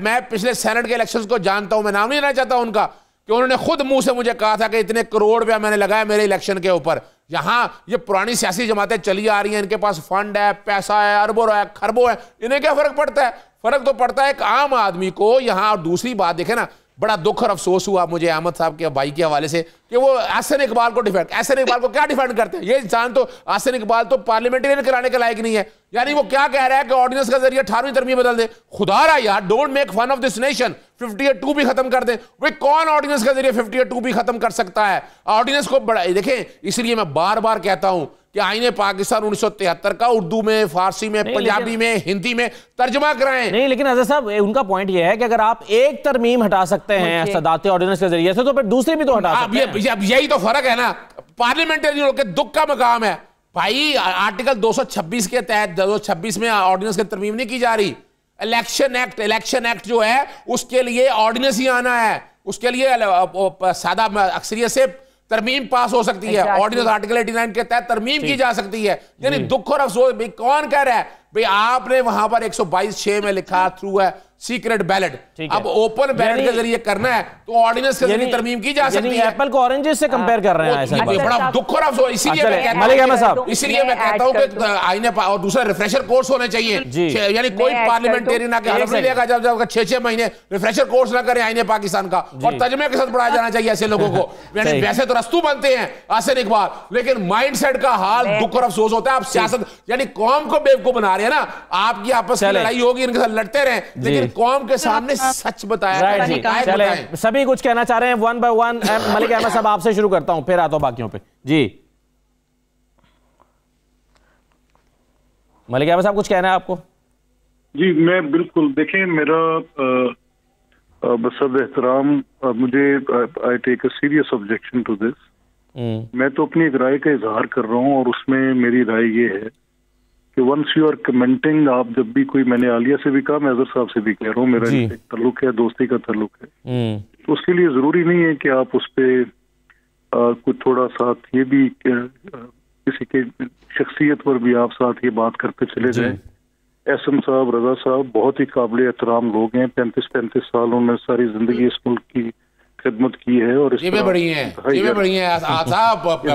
मैं पिछले सेनेट के इलेक्शन को जानता हूं, मैं नाम नहीं लेना चाहता उनका, कि उन्होंने खुद मुंह से मुझे कहा था कि इतने करोड़ रुपया मैंने लगाया मेरे इलेक्शन के ऊपर। यहां ये पुरानी सियासी जमातें चली आ रही हैं, इनके पास फंड है, पैसा है, अरबों है, खरबों है, इन्हें क्या फर्क पड़ता है? फर्क तो पड़ता है एक आम आदमी को यहां। और दूसरी बात देखें ना, बड़ा दुख और अफसोस हुआ मुझे अहमद साहब के भाई के हवाले से कि वो एहसन इकबाल को डिफेंड, एहसन इकबाल को क्या डिफेंड करते हैं? ये इंसान तो, एहसन इकबाल तो पार्लियामेंटेरियन कराने के लायक नहीं है। यानी वो क्या कह रहा है कि ऑर्डिनेंस का जरिए 18वीं तरमीम बदल दे। खुदा रहा यार, don't make fun of this nation. 58(2) भी खत्म कर दे। वे कौन ऑर्डिनेंस के जरिए 58(2) भी खत्म कर सकता है? ऑर्डिनेंस को बड़ा देखें, इसलिए मैं बार बार कहता हूं कि आईने पाकिस्तान 1973 का उर्दू में, फारसी में, पंजाबी में, हिंदी में तर्जुमा कराएं। नहीं, लेकिन हज़रत साहब उनका पॉइंट यह है कि अगर आप एक तरमीम हटा सकते हैं सदाती ऑर्डिनेंस के जरिए से, तो फिर दूसरी भी तो हटा सकते हैं। अब यही तो फर्क है ना, पार्लियामेंटेरियन के दुख का मकाम है भाई। आर्टिकल 226 के तहत 226 में ऑर्डिनेंस की तरमीम नहीं की जा रही। इलेक्शन एक्ट जो है उसके लिए ऑर्डिनेंस ही आना है, उसके लिए सादा अक्सरियत से तरमीम पास हो सकती है। ऑर्डिनेंस आर्टिकल 89 के तहत तरमीम की जा सकती है। यानी दुख और अफसोस, भाई कौन कह रहा है भाई आपने वहां पर 122(6) में लिखा थ्रू है सीक्रेट बैलेट, अब ओपन बैलेट के जरिए करना है तो ऑर्डिनेंस के जरिए तरमीम की जा सकती है। एप्पल को ऑरेंजेस से कंपेयर कर रहे हैं, बड़ा दुख और अफसोस। इसीलिए मैं कहता हूं कि आईने और दूसरा रिफ्रेशर कोर्स होने चाहिए। यानी कोई पार्लियामेंटेरियन आके हल्फ नहीं लेगा जब 6-6 महीने रिफ्रेशर कोर्स ना करे आईने पाकिस्तान का, और तर्जुमे के साथ पढ़ाया जाना चाहिए ऐसे लोगों को। यानी वैसे तो रस्तू बनते हैं आसिन इकबाल, लेकिन माइंडसेट का हाल दुख और अफसोस होता है। आप सियासत यानी कौम को बेवकूफ बना रहे हैं ना, आपकी आपस में लड़ाई होगी, इनके साथ लड़ते रहे, लेकिन कौम के सामने सच बताया। चले सभी कुछ कहना चाह रहे हैं, one by one. Malik Ahmed साहब आपसे शुरू करता हूं, फिर आता हूं बाकियों पे। जी मलिक अहमद साहब कुछ कहना है आपको? जी मैं बिल्कुल, देखें मेरा बसद एहतराम, मुझे I take a serious objection to this. मैं तो अपनी एक राय का इजहार कर रहा हूं, और उसमें मेरी राय ये है कि वंस यू आर कमेंटिंग, आप जब भी कोई, मैंने आलिया से भी कहा, मैं अजहर साहब से भी कह रहा हूँ, मेरा एक ताल्लुक है, दोस्ती का ताल्लुक है, तो उसके लिए जरूरी नहीं है कि आप उस पर कुछ थोड़ा साथ ये भी किसी के शख्सियत पर भी आप साथ ये बात करते चले जाएं। एहसन साहब, रजा साहब बहुत ही काबिल एहतराम लोग हैं, 35-35 साल उन्होंने सारी जिंदगी इस मुल्क की खिदमत की है, और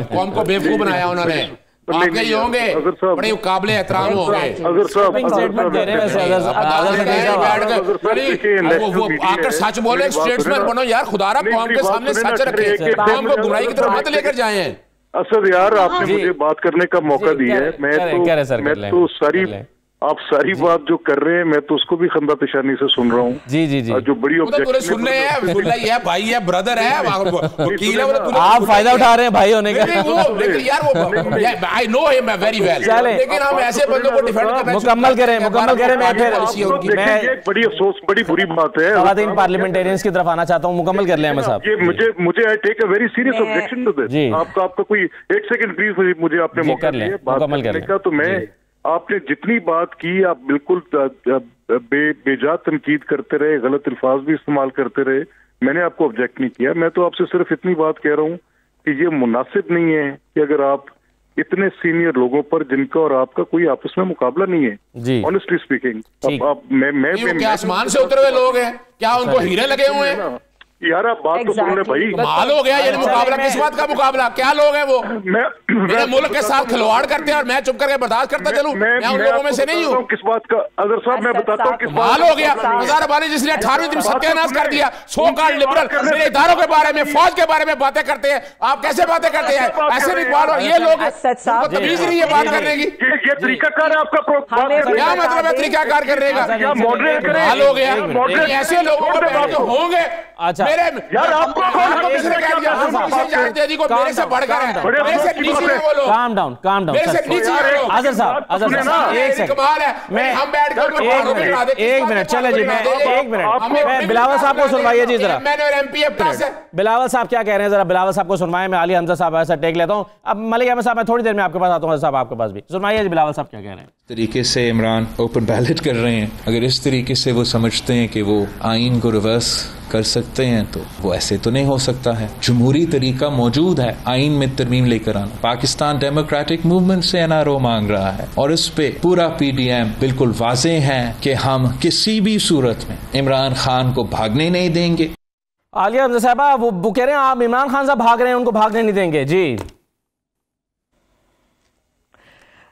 कौम को बेवकूफ बनाया उन्होंने। आपके ही होंगे, बड़े काबिल एहतराम होंगे। आकर सच बोले, स्टेट्समैन बनो यार, खुदारा कौम के सामने सच रखे, कौम को गुमराही की तरफ मत लेकर जाएं। असद यार, आपने मुझे बात करने का मौका दिया है। मैं तो सारी आप सारी बात जो कर रहे हैं, मैं तो उसको भी खंदा पेशानी से सुन रहा हूँ। जी जी जी, जो बड़ी ऑब्जेक्शन सुन रहे हैं, भाई है, ब्रदर है, वकील है, आप फायदा उठा रहे हैं भाई होने का। लेकिन यार वो I know him very well, लेकिन हम ऐसे बंदों को डिफेंड करना मुकम्मल करें। मैं फिर बड़ी अफसोस, बड़ी बुरी बात है। ख़वातीन पार्लियामेंटेरियंस की तरफ आना चाहता हूँ, मुकम्मल कर लें अहमद साहब। मुझे I take a very serious objection to this. आपका कोई एक सेकंड प्लीज, मुझे आपने मौका दिया बात करने का, तो मैं आपने जितनी बात की, आप बिल्कुल बेजा तनकीद करते रहे, गलत अल्फाज भी इस्तेमाल करते रहे। मैंने आपको ऑब्जेक्ट नहीं किया। मैं तो आपसे सिर्फ इतनी बात कह रहा हूँ कि ये मुनासिब नहीं है कि अगर आप इतने सीनियर लोगों पर, जिनका और आपका कोई आपस में मुकाबला नहीं है, ऑनेस्टली स्पीकिंग, मैं आसमान से उतरे हुए लोग हैं क्या? उनको हीरे लगे हुए हैं यार? आप बात तो सुन रहे भाई। कमाल हो गया ये मुकाबला। किस बात का मुकाबला? क्या लोग हैं वो? मेरे मुल्क के साथ खिलवाड़ करते हैं और मैं चुप करके बर्दाश्त करता चलूं? मैं उन लोगों में से नहीं हूँ। किस बात का? अगर साहब मैं बताता हूँ किस कमाल हो गया। हज़ार बारी जिसने 18वीं दिन सत्यानाश कर दिया, सो कॉल्ड लिबरल मेरे इदारों के बारे में, फौज के बारे में बातें करते हैं। आप कैसे बातें करते हैं? ऐसे भी और ये लोग तमीज नहीं है बात करने की। ये तरीकाकार है आपका? क्या मतलब है तरीकाकार करने का? कमाल हो गया। ऐसे लोगों को होंगे। अच्छा यार, आपको मेरे से बढ़कर है, मेरे से नीचे है वो लोग। काम डाउन मेरे से नीचे है वो। आज़र साहब एक सेकंड, कमाल है। मैं हम बैठ कर एक मिनट चले जी, मैं एक मिनट बिलावल साहब को सुनवाइए जी जरा। बिलावल साहब क्या कह रहे हैं, जरा बिलावल साहब को सुनवाइए। मैं अली हमजा साहब ऐसा टेक लेता हूँ। अब मलिक अहमद साहब मैं थोड़ी देर में आपके पास आता हूँ। साहब आपके पास भी सुनवाइए जी, बिलावल साहब क्या कह रहे हैं। तरीके से इमरान ओपन बैलेट कर रहे हैं। अगर इस तरीके से वो समझते हैं कि वो आइन को रिवर्स कर सकते हैं, तो वो ऐसे तो नहीं हो सकता है। जमहूरी तरीका मौजूद है आइन में तरमीम लेकर आना। पाकिस्तान डेमोक्रेटिक मूवमेंट से एनआरओ मांग रहा है और इस पे पूरा पीडीएम बिल्कुल वाज़ेह है कि हम किसी भी सूरत में इमरान खान को भागने नहीं देंगे। आलिया हमजा साहबा वो कह रहे हैं आप इमरान खान साहब भाग रहे हैं, उनको भागने नहीं देंगे जी।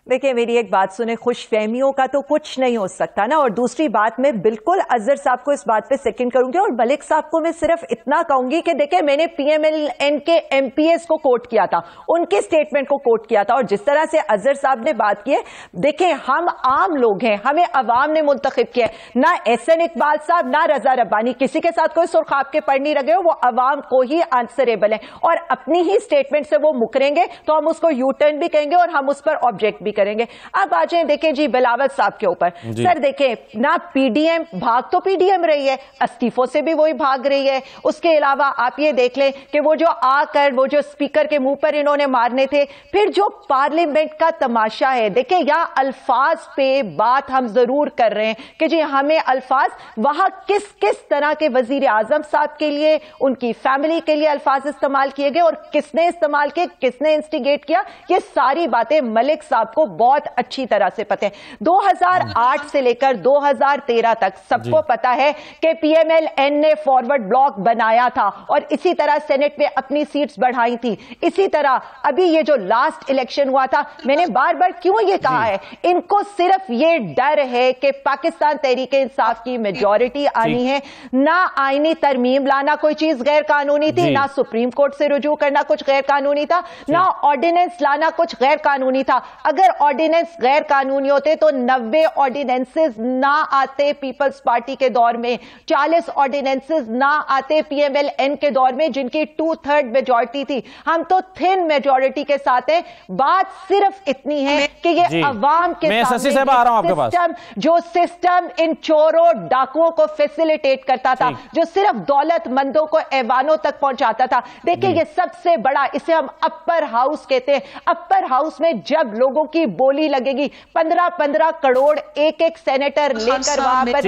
देखिए मेरी एक बात सुने, खुशफहमियों का तो कुछ नहीं हो सकता ना। और दूसरी बात मैं बिल्कुल अजहर साहब को इस बात पे सेकंड करूंगी और मलिक साहब को मैं सिर्फ इतना कहूंगी कि देखिए मैंने पीएमएलएन के एमपीएस को कोट किया था, उनके स्टेटमेंट को कोट किया था, और जिस तरह से अजहर साहब ने बात की है, देखिए हम आम लोग हैं, हमें अवाम ने मुंतखब किया है। ना एहसन इकबाल साहब ना रजा रब्बानी किसी के साथ कोई सुरखाब के पढ़ नहीं रहे हो, वो अवाम को ही आंसरेबल है और अपनी ही स्टेटमेंट से वो मुकरेंगे तो हम उसको यू टर्न भी कहेंगे और हम उस पर ऑब्जेक्ट भी करेंगे। अब आ जाए देखें जी बिलावल साहब के ऊपर। सर देखें ना, पीडीएम भाग तो पीडीएम रही है, इस्तीफों से भी वही भाग रही है। उसके अलावा आप ये देख लें कि वो जो आकर वो जो स्पीकर के मुंह पर इन्होंने मारने थे, फिर जो पार्लियामेंट का तमाशा है, देखें यहाँ अल्फाज पे बात हम जरूर कर रहे हैं कि जी हमें अल्फाज वहां किस किस तरह के वजीर आजम साहब के लिए, उनकी फैमिली के लिए अल्फाज इस्तेमाल किए गए और किसने इस्तेमाल किए, किसने इंस्टिगेट किया, ये सारी बातें मलिक साहब को बहुत अच्छी तरह से पता है। 2008 से लेकर 2013 तक सबको पता है कि पीएमएलएन ने फॉरवर्ड ब्लॉक बनाया था और इसी तरह सेनेट में अपनी सीट्स बढ़ाई थी। इसी तरह अभी ये जो लास्ट इलेक्शन हुआ था, मैंने बार बार क्यों ये कहा है, इनको सिर्फ ये डर है कि पाकिस्तान तहरीक इंसाफ की मेजॉरिटी आनी है, ना आईनी तरमीम लाना कोई चीज गैर कानूनी थी, ना सुप्रीम कोर्ट से रुजू करना कुछ गैर कानूनी था, ना ऑर्डिनेंस लाना कुछ गैर कानूनी था। अगर ऑर्डिनेंस गैर कानूनी होते तो 90 ऑर्डिनेंसेस ना आते पीपल्स पार्टी के दौर में, 40 ऑर्डिनेंसेस ना आते पीएमएलएन के दौर में जिनकी 2/3 मेजॉरिटी थी। हम तो थिन मेजॉरिटी के साथ हैं। बात सिर्फ इतनी है कि ये अवाम के सामने जो सिस्टम इन चोरों डाकुओं को फैसिलिटेट करता था, जो सिर्फ दौलतमंदों को ऐवानों तक पहुंचाता था। देखिए ये सबसे बड़ा, इसे हम अपर हाउस कहते हैं। अपर हाउस में जब लोगों की की बोली लगेगी। 15-15 करोड़ एक सेनेटर लेकर वहां पर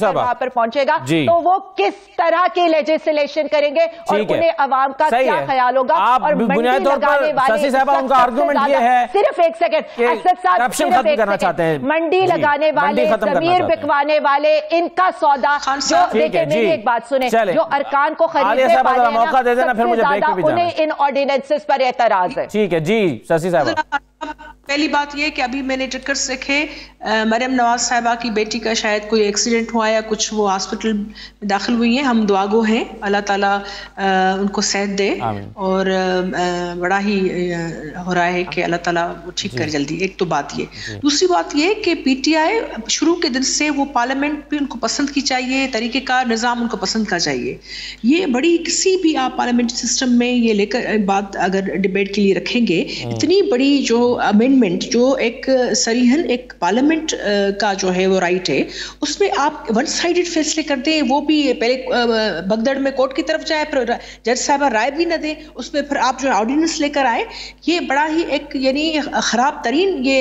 वहां पर पहुंचेगा, तो वो किस तरह की लेजिस्लेशन करेंगे और उन्हें आवाम का क्या ख्याल होगा। और बुनियादी तौर पर शशि साहब उनका आर्गुमेंट ये है, सिर्फ एक सेकंड असद साहब, खत्म करना चाहते हैं, मंडी लगाने वाले, जमीर बिकवाने वाले, इनका सौदा जो, देखिए मेरी एक बात सुने, जो अरकान को खरीदने वाले मौका दे देना, फिर मुझे ब्रेक पे भी जाना है। उन्हें इन ऑर्डिनेंसेस पर एतराज है। ठीक है जी शशि साहब। पहली बात यह कि अभी मैंने टिकट्स देखे, मरियम नवाज साहिबा की बेटी का शायद कोई एक्सीडेंट हुआ या कुछ, वो हॉस्पिटल में दाखिल हुई हैं। हम दुआगो हैं, अल्लाह ताला उनको सेहत दे, और बड़ा ही हो रहा है कि अल्लाह ताला वो ठीक करे जल्दी। एक तो बात ये, दूसरी बात ये कि पीटीआई शुरू के दिन से वो पार्लियामेंट भी उनको पसंद की चाहिए, तरीक़ेकार निज़ाम उनको पसंद का चाहिए। ये बड़ी किसी भी आप पार्लियामेंट्री सिस्टम में ये लेकर बात अगर डिबेट के लिए रखेंगे, इतनी बड़ी जो अमेंडमेंट जो एक सरीहन एक पार्लियामेंट का जो है वो राइट है, उसमें आप वन साइडेड फैसले कर दें, वो भी पहले भगदड़ में कोर्ट की तरफ जाए, फिर जज साहबा राय भी न दें, उसमें फिर आप जो ऑर्डिनेंस लेकर आए, ये बड़ा ही एक यानी खराब तरीन, ये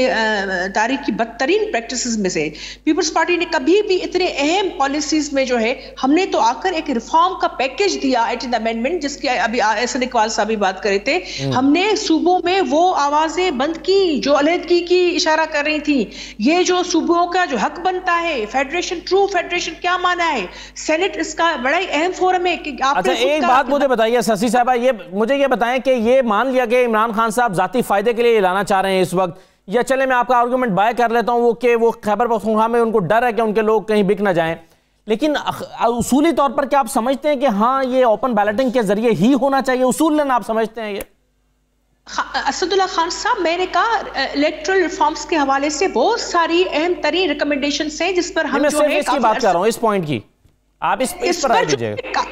तारीख की बदतरीन प्रैक्टिसेस में से। पीपल्स पार्टी ने कभी भी इतने अहम पॉलिसीज में जो है, हमने तो आकर एक रिफॉर्म का पैकेज दिया 18th अमेंडमेंट, जिसकी अभी एहसन इकबाल साहब भी बात कर रहे थे। हमने सूबों में वो आवाजें बंद की जो अलहदगी की इशारा कर रही थी। ये जो सूबों का जो हक बनता है, फेडरेशन, ट्रू फेडरेशन क्या माना है, सेनेट इसका बड़ा ही अहम फोरम है कि आप। अच्छा एक बात मुझे बताइए शशि साहब, ये मुझे ये बताएं कि ये मान लिया कि इमरान खान साहब जाती फायदे के लिए लाना चाह रहे हैं इस वक्त, या चले मैं आपका आर्गुमेंट बाय कर लेता हूं वो खैबर पख्तूनख्वा में उनको डर है कि उनके लोग कहीं बिक ना जाएं, लेकिन उसूली तौर पर क्या आप समझते हैं कि हाँ ये ओपन बैलेटिंग के जरिए ही होना चाहिए, उसूलन आप समझते हैं ये? असदुल्ला खान साहब, मैंने कहा इलेक्टोरल रिफॉर्म्स के हवाले से बहुत सारी अहम तरीन रिकमेंडेशंस हैं जिस पर हम जो है इसकी बात कर रहा हूं, इस पॉइंट की आप इस पर राय दीजिएगा।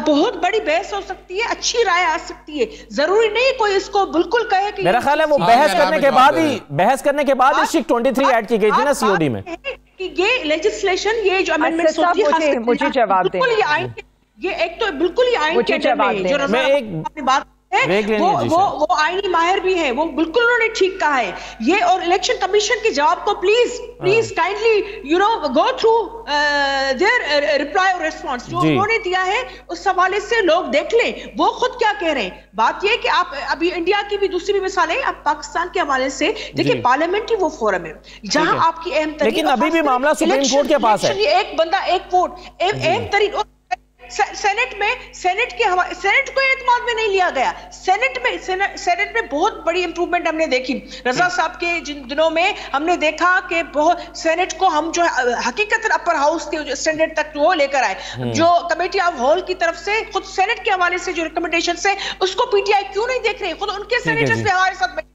बहुत बड़ी बहस हो सकती है, अच्छी राय आ सकती है, जरूरी नहीं कोई इसको बिल्कुल कहे कि मेरा ख्याल है वो बहस करने के बाद ही शिक 23 ऐड की गई थी ना सीओडी में, कि ये लेजिस्लेशन, ये जो अमेंडमेंट होती है, मुझे जवाब दें, ये एक तो बिल्कुल ही आइन के अंदर में बात वो आईनी माहिर भी है, वो बिल्कुल उन्होंने ठीक कहा है ये। और इलेक्शन कमीशन के जवाब को please kindly go through their reply और रिस्पांस जो उन्होंने दिया है, उस हवाले से लोग देख लें वो खुद क्या कह रहे हैं। बात ये कि आप अभी इंडिया की भी दूसरी भी मिसाल है, आप पाकिस्तान के हवाले से देखिए, पार्लियामेंट ही वो फोरम है जहां आपकी अहम तरीन, लेकिन अभी भी मामला सुप्रीम कोर्ट के पास है, एक बंदा एक वोट, अहम तरीन सेनेट को एतमाद में नहीं लिया गया। सेनेट में बहुत बड़ी इंप्रूवमेंट हमने देखी रजा साहब के जिन दिनों में, हमने देखा कि बहुत सेनेट को हम जो हकीकत अपर हाउस के स्टैंडर्ड तक वो लेकर आए, जो कमेटी ऑफ हॉल की तरफ से खुद सेनेट के हवाले से जो रिकमेंडेशन है उसको पीटीआई क्यों नहीं देख रहे, खुद उनके सेनेटर्स ने हमारे साथ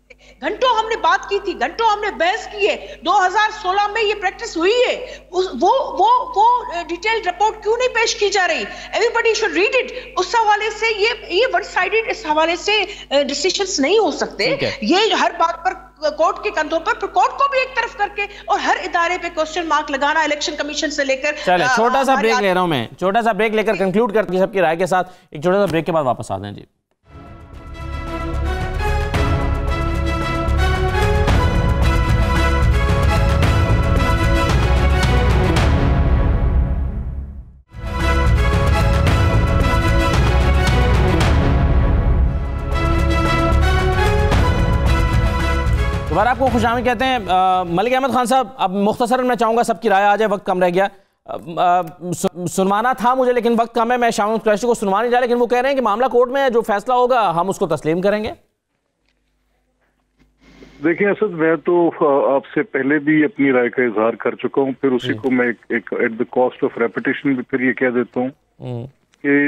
घंटों हमने बात की थी, घंटों हमने बहस की है। 2016 में ये प्रैक्टिस हुई है, वो डिटेल्ड रिपोर्ट क्यों नहीं पेश की जा रही? Everybody should read it. उस हवाले से ये वन साइडेड इस हवाले से डिसीजंस नहीं हो सकते। ये हर बात पर कोर्ट के कंधों पर, कोर्ट को भी एक तरफ करके और हर इदारे पे क्वेश्चन मार्क लगाना, इलेक्शन कमीशन से लेकर। चले छोटा सा ब्रेक ले रहा हूं मैं, छोटा सा ब्रेक लेकर कंक्लूड करके सबकी राय के साथ एक छोटा सा ब्रेक के बाद वापस आते हैं जी। दोबारा आपको खुशामदीद कहते हैं। मलिक अहमद खान साहब, अब मुख्तसरन मैं चाहूँगा सबकी राय आ जाए, वक्त कम रह गया, सुनवाना था मुझे लेकिन वक्त कम है, मैं शाम क्रैश को सुनवा नहीं जा, लेकिन वो कह रहे हैं कि मामला कोर्ट में जो फैसला होगा हम उसको तस्लीम करेंगे। देखिए असद, मैं तो आपसे पहले भी अपनी राय का इजहार कर चुका हूँ, फिर उसी को मैं एक at the cost of repetition भी फिर ये कह देता हूँ कि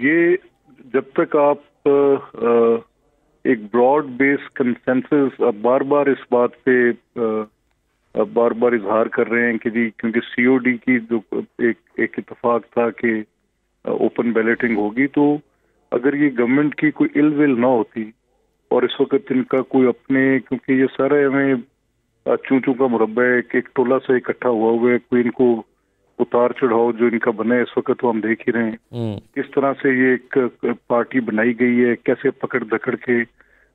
ये जब तक आप एक ब्रॉड बेस कंसेंसस, अब बार बार इस बात पे बार बार इजहार कर रहे हैं कि जी क्योंकि सीओडी की जो एक इत्तेफाक था कि ओपन बैलेटिंग होगी, तो अगर ये गवर्नमेंट की कोई इल विल ना होती और इस वक्त इनका कोई अपने, क्योंकि ये सारा हमें चूं का मुरब्बा है, एक टोला से इकट्ठा हुआ है, कोई इनको उतार चढ़ाव जो इनका बना है इस वक्त तो हम देख ही रहे हैं किस तरह से ये एक पार्टी बनाई गई है, कैसे पकड़ धकड़ के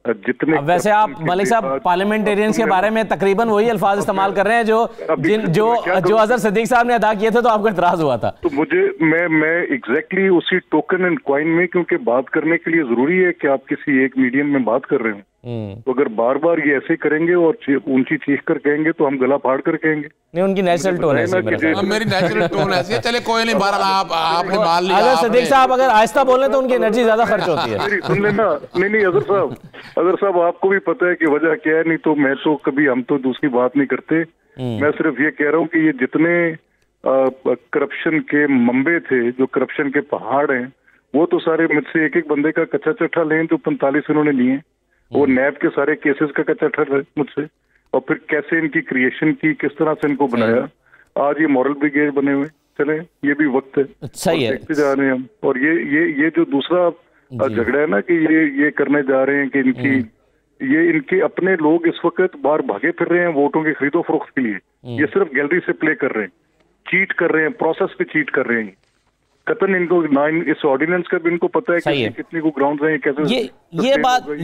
जितने वैसे आप मलिक साहब पार्लियामेंटेरियंस के बारे में तकरीबन वही अल्फाज इस्तेमाल कर रहे हैं जो अजहर सिद्दीक साहब ने अदा किए थे, तो आपको इतराज हुआ था। तो मुझे मैं एग्जैक्टली उसी टोकन एंड क्वाइन में, क्योंकि बात करने के लिए जरूरी है कि आप किसी एक मीडियम में बात कर रहे हो, तो अगर बार बार ये ऐसे करेंगे और ऊंची चीख कर कहेंगे तो हम गला फाड़ कर कहेंगे। नहीं, उनकी नेचुरल टोन है, मेरी नेचुरल टोन ऐसी है। चले कोई नहीं, बार आपने मान लिया। अगर सिद्दीक साहब अगर आहिस्ता बोले तो उनकी एनर्जी ज्यादा खर्च होती है। सुन लेना, नहीं अगर साहब आपको भी पता है कि वजह क्या है, नहीं तो मैं तो कभी, हम तो दूसरी बात नहीं करते। मैं सिर्फ ये कह रहा हूँ कि ये जितने करप्शन के मंबे थे, जो करप्शन के पहाड़ हैं, वो तो सारे मुझसे एक एक बंदे का कच्चा चट्ठा लें जो 45 इन्होंने लिए, वो नैब के सारे केसेस का कच्चा चट्ठा मुझसे, और फिर कैसे इनकी क्रिएशन की, किस तरह से इनको बनाया, आज ये मॉरल ब्रिगेड बने हुए। चले, ये भी वक्त है, सही है, देखते जा रहे हैं हम। और ये जो दूसरा झगड़ा है ना कि ये करने जा रहे हैं कि इनके अपने लोग इस वक्त बाहर भागे फिर रहे हैं वोटों के खरीदो फरोख्त के लिए। ये सिर्फ गैलरी से प्ले कर रहे हैं, चीट कर रहे हैं, प्रोसेस पे चीट कर रहे हैं। कतन इनको इस ऑर्डिनेंस का भी इनको पता है कि कितने को ग्राउंड है, कैसे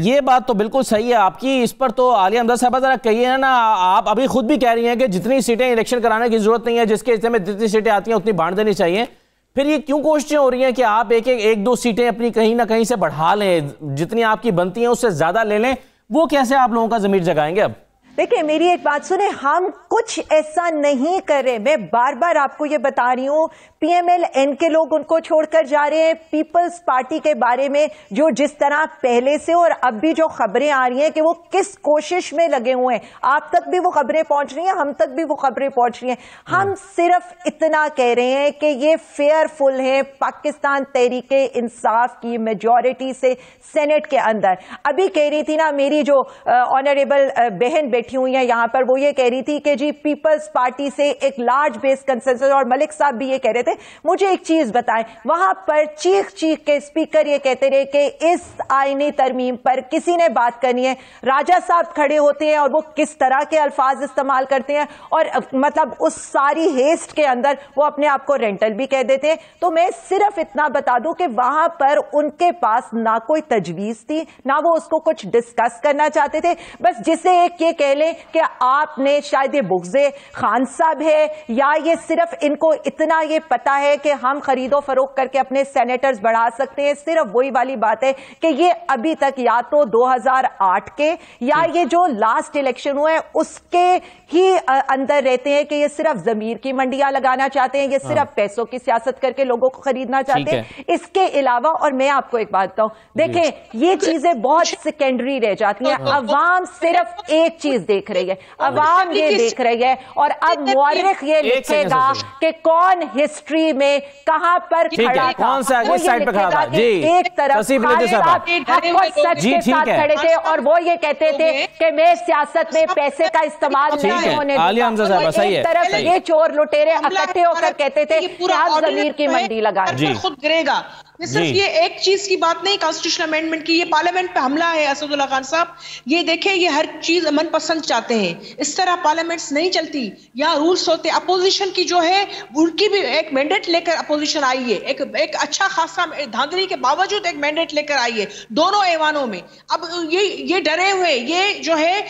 ये बात तो बिल्कुल सही है आपकी। इस पर तो आलिया हमजा साहब जरा कहिए ना, आप अभी खुद भी कह रही हैं कि जितनी सीटें इलेक्शन कराने की जरूरत नहीं है, जिसके हिस्से में जितनी सीटें आती हैं उतनी बांट देनी चाहिए। फिर ये क्यों कोशिशें हो रही हैं कि आप एक दो सीटें अपनी कहीं ना कहीं से बढ़ा लें, जितनी आपकी बनती हैं उससे ज्यादा ले लें? वो कैसे आप लोगों का जमीर जगाएंगे? अब देखिए, मेरी एक बात सुने, हम कुछ ऐसा नहीं कर रहे। मैं बार बार आपको ये बता रही हूँ, PMLN के लोग उनको छोड़कर जा रहे हैं। पीपल्स पार्टी के बारे में जो जिस तरह पहले से और अब भी जो खबरें आ रही हैं कि वो किस कोशिश में लगे हुए हैं, आप तक भी वो खबरें पहुंच रही हैं, हम तक भी वो खबरें पहुंच रही हैं। हम सिर्फ इतना कह रहे हैं कि ये फेयरफुल है। पाकिस्तान तहरीके इंसाफ की मेजॉरिटी से सेनेट के अंदर, अभी कह रही थी ना मेरी जो ऑनरेबल बहन बैठी हुई है यहाँ पर, वो ये कह रही थी कि जी पीपल्स पार्टी से एक लार्ज बेस कंसेंसस, और मलिक साहब भी ये कह रहे थे। मुझे एक चीज बताएं, वहां पर चीख चीख के स्पीकर ये कहते रहे कि इस आईनी तरमीम पर किसी ने बात करनी है। राजा साहब खड़े होते हैं और वो किस तरह के अल्फाज इस्तेमाल करते हैं, और मतलब उस सारी हेस्ट के अंदर वो अपने आप को रेंटल भी कह देते हैं। तो मैं सिर्फ इतना बता दूं कि वहां पर उनके पास ना कोई तजवीज थी, ना वो उसको कुछ डिस्कस करना चाहते थे। बस जिसे एक ये कह लें कि आपने शायद ये बुग़्ज़े खान साहब है, या ये सिर्फ इनको इतना ये पता है कि हम खरीदो फरोख्त करके अपने सेनेटर्स बढ़ा सकते हैं। सिर्फ वही वाली बात है कि ये अभी तक या तो 2008 के या ये जो लास्ट इलेक्शन हुआ है उसके ही अंदर रहते हैं कि ये सिर्फ जमीर की मंडियां लगाना चाहते हैं, ये सिर्फ पैसों की सियासत करके लोगों को खरीदना चाहते हैं। इसके अलावा, और मैं आपको एक बात बताऊं, देखें ये चीजें बहुत सेकेंडरी रह जाती हैं। अवाम सिर्फ एक चीज देख रही है, अवाम ये देख रही है, और अब मुअर्रिख ये लिखेगा कि कौन हिस्ट्री में कहां पर खड़ा था, कौन सा किस साइड पे खड़ा था। जी, एक तरफ सच के साथ खड़े थे और वो ये कहते थे कि मैं सियासत में पैसे का इस्तेमाल नहीं होने दूंगा। एक तरफ ये चोर लुटेरे इकट्ठे होकर कहते थे कि आप जमीर की मंडी लगाएं, खुद गिरेगा। सिर्फ ये एक चीज की बात नहीं कॉन्स्टिट्यूशनल अमेंडमेंट की, ये पार्लियामेंट पे हमला है असदुल्ला खान साहब। ये देखें, ये हर चीज अमन पसंद चाहते हैं, इस तरह पार्लियामेंट्स नहीं चलती, यहाँ रूल्स होते। अपोजिशन की जो है उनकी भी एक मैंडेट लेकर अपोजिशन आई है, एक अच्छा खासा धांधली के बावजूद एक मैंडेट लेकर आई है दोनों ऐवानों में। अब ये डरे हुए, ये जो है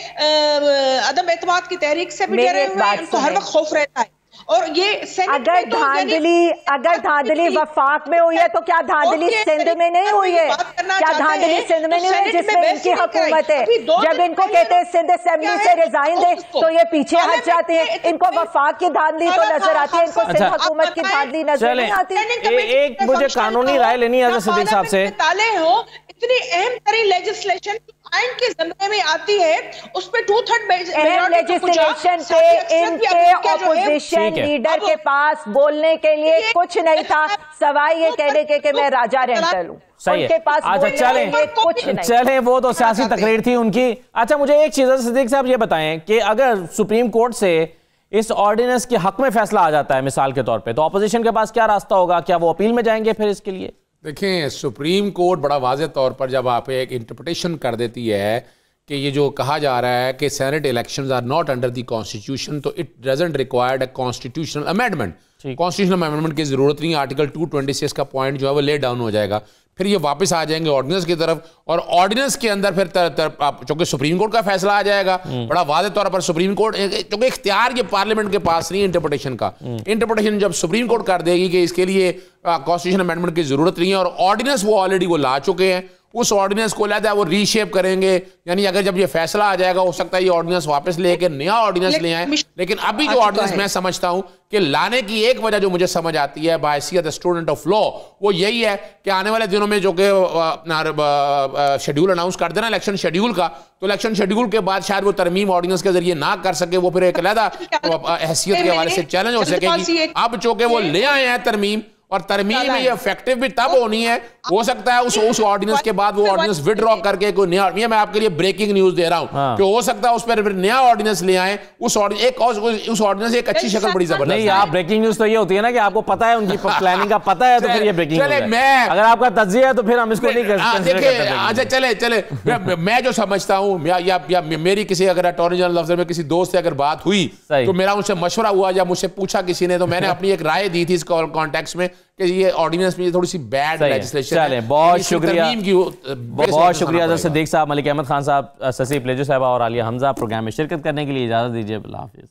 अदम एतमाद की तहरीक से भी डरे हुए, उनको हर वक्त खौफ रहता है। और ये अगर धांधली वफाक में हुई है तो क्या धांधली सिंध में नहीं हुई है? क्या धांधली सिंध में नहीं हुई जिसमें इनकी हुकूमत है? जब इनको कहते हैं सिंध असेंबली से रिजाइन दे तो ये पीछे हट जाते हैं। इनको वफाक की धांधली तो नजर आती है, इनको सिंध हुकूमत की धांधली नजर नहीं आती। एक मुझे कानूनी राय लेनी है सिद्दीक साहब से। इतनी अहम तरीन लेजिस्लेशन आइन के ज़माने में आती है, उस पे 2/3 लेजिस्लेशन पे इनके ऑपोजिशन लीडर के पास बोलने के लिए कुछ नहीं था, सवाई ये कहने के कि मैं राजा रेंटल हूं। सही है। अच्छा चलें वो तो सियासी तकरीर थी उनकी। अच्छा मुझे एक चीज सिद्दीक साहब ये बताएं कि अगर सुप्रीम कोर्ट से इस ऑर्डिनेंस के हक में फैसला आ जाता है मिसाल के तौर पे, तो ऑपोजिशन के पास क्या रास्ता होगा? क्या वो अपील में जाएंगे फिर इसके लिए? देखें, सुप्रीम कोर्ट बड़ा वाज़ेह तौर पर जब आप एक इंटरप्रिटेशन कर देती है कि ये जो कहा जा रहा है कि senate elections are not under the constitution, तो it doesn't required a constitutional amendment. Constitutional amendment की जरूरत नहीं, आर्टिकल 226 का पॉइंट जो है वो ले डाउन हो जाएगा। फिर ये वापस आ जाएंगे ऑर्डिनेंस की तरफ, और ऑर्डिनेंस के अंदर फिर चूंकि सुप्रीम कोर्ट का फैसला आ जाएगा बड़ा वाज़ेह तौर पर, सुप्रीम कोर्ट क्योंकि इख्तियार ये पार्लियामेंट के पास नहीं इंटरप्रिटेशन का, इंटरप्रिटेशन जब सुप्रीम कोर्ट कर देगी कि इसके लिए कॉन्स्टिट्यूशन अमेंडमेंट की जरूरत नहीं है, और ऑर्डिनेंस वो ऑलरेडी वो ला चुके हैं, उस ऑर्डिनेंस को लेता है वो रीशेप करेंगे। यानी अगर जब ये फैसला आ जाएगा हो सकता है ये ऑर्डिनेंस वापस लेके नया ऑर्डिनेंस ले आए। लेकिन अभी जो ऑर्डिनेंस मैं समझता हूं कि लाने की एक वजह जो मुझे समझ आती है बाय हैसियत स्टूडेंट ऑफ लॉ, वो यही है कि आने वाले दिनों में जो कि शेड्यूल अनाउंस कर देना इलेक्शन शेड्यूल का, तो इलेक्शन शेड्यूल के बाद शायद वो तरमीम ऑर्डिनेंस के जरिए ना कर सके, वो फिर एक अलग हैसियत के हवाले से चैलेंज हो सकेगी। अब चूंकि वो ले आए हैं तरमीम, और तरमीम में ये इफेक्टिव भी तब होनी है, हो सकता है उस ऑर्डिनेंस के बाद वो ऑर्डिनेंस विड्रॉ करके कोई नया, ये मैं आपके लिए ब्रेकिंग न्यूज दे रहा हूं कि हो सकता है उस पर फिर नया ऑर्डिनेंस ले आए, उस ऑर्डिनेंस एक अच्छी शक्ल बड़ी जबरदस्त। नहीं, आप ब्रेकिंग न्यूज तो ये होती है ना कि आपको पता है उनकी प्लानिंग का पता है, तो फिर ये ब्रेकिंग न्यूज़ है। अगर आपका तज्जिया है तो फिर हम इसको नहीं कर सकते। देखिए अच्छा चले मैं जो समझता हूं, या मेरी किसी अगर अटॉर्नी जनरल दफ्तर में किसी दोस्त से अगर बात हुई तो मेरा उनसे मशवरा हुआ या मुझसे पूछा किसी ने, तो मैंने अपनी एक राय दी थी इस कॉन्टेक्स्ट में कि ये ऑर्डिनेंस में थोड़ी सी बैड लेजिस्लेशन है। बहुत शुक्रिया, बहुत शुक्रिया सदीक साहब, मलिक अहमद खान साहब, शशि प्लेजो साहब और आलिया हमजा प्रोग्राम में शिरकत करने के लिए। इजाजत दीजिए, अल्लाह हाफिज।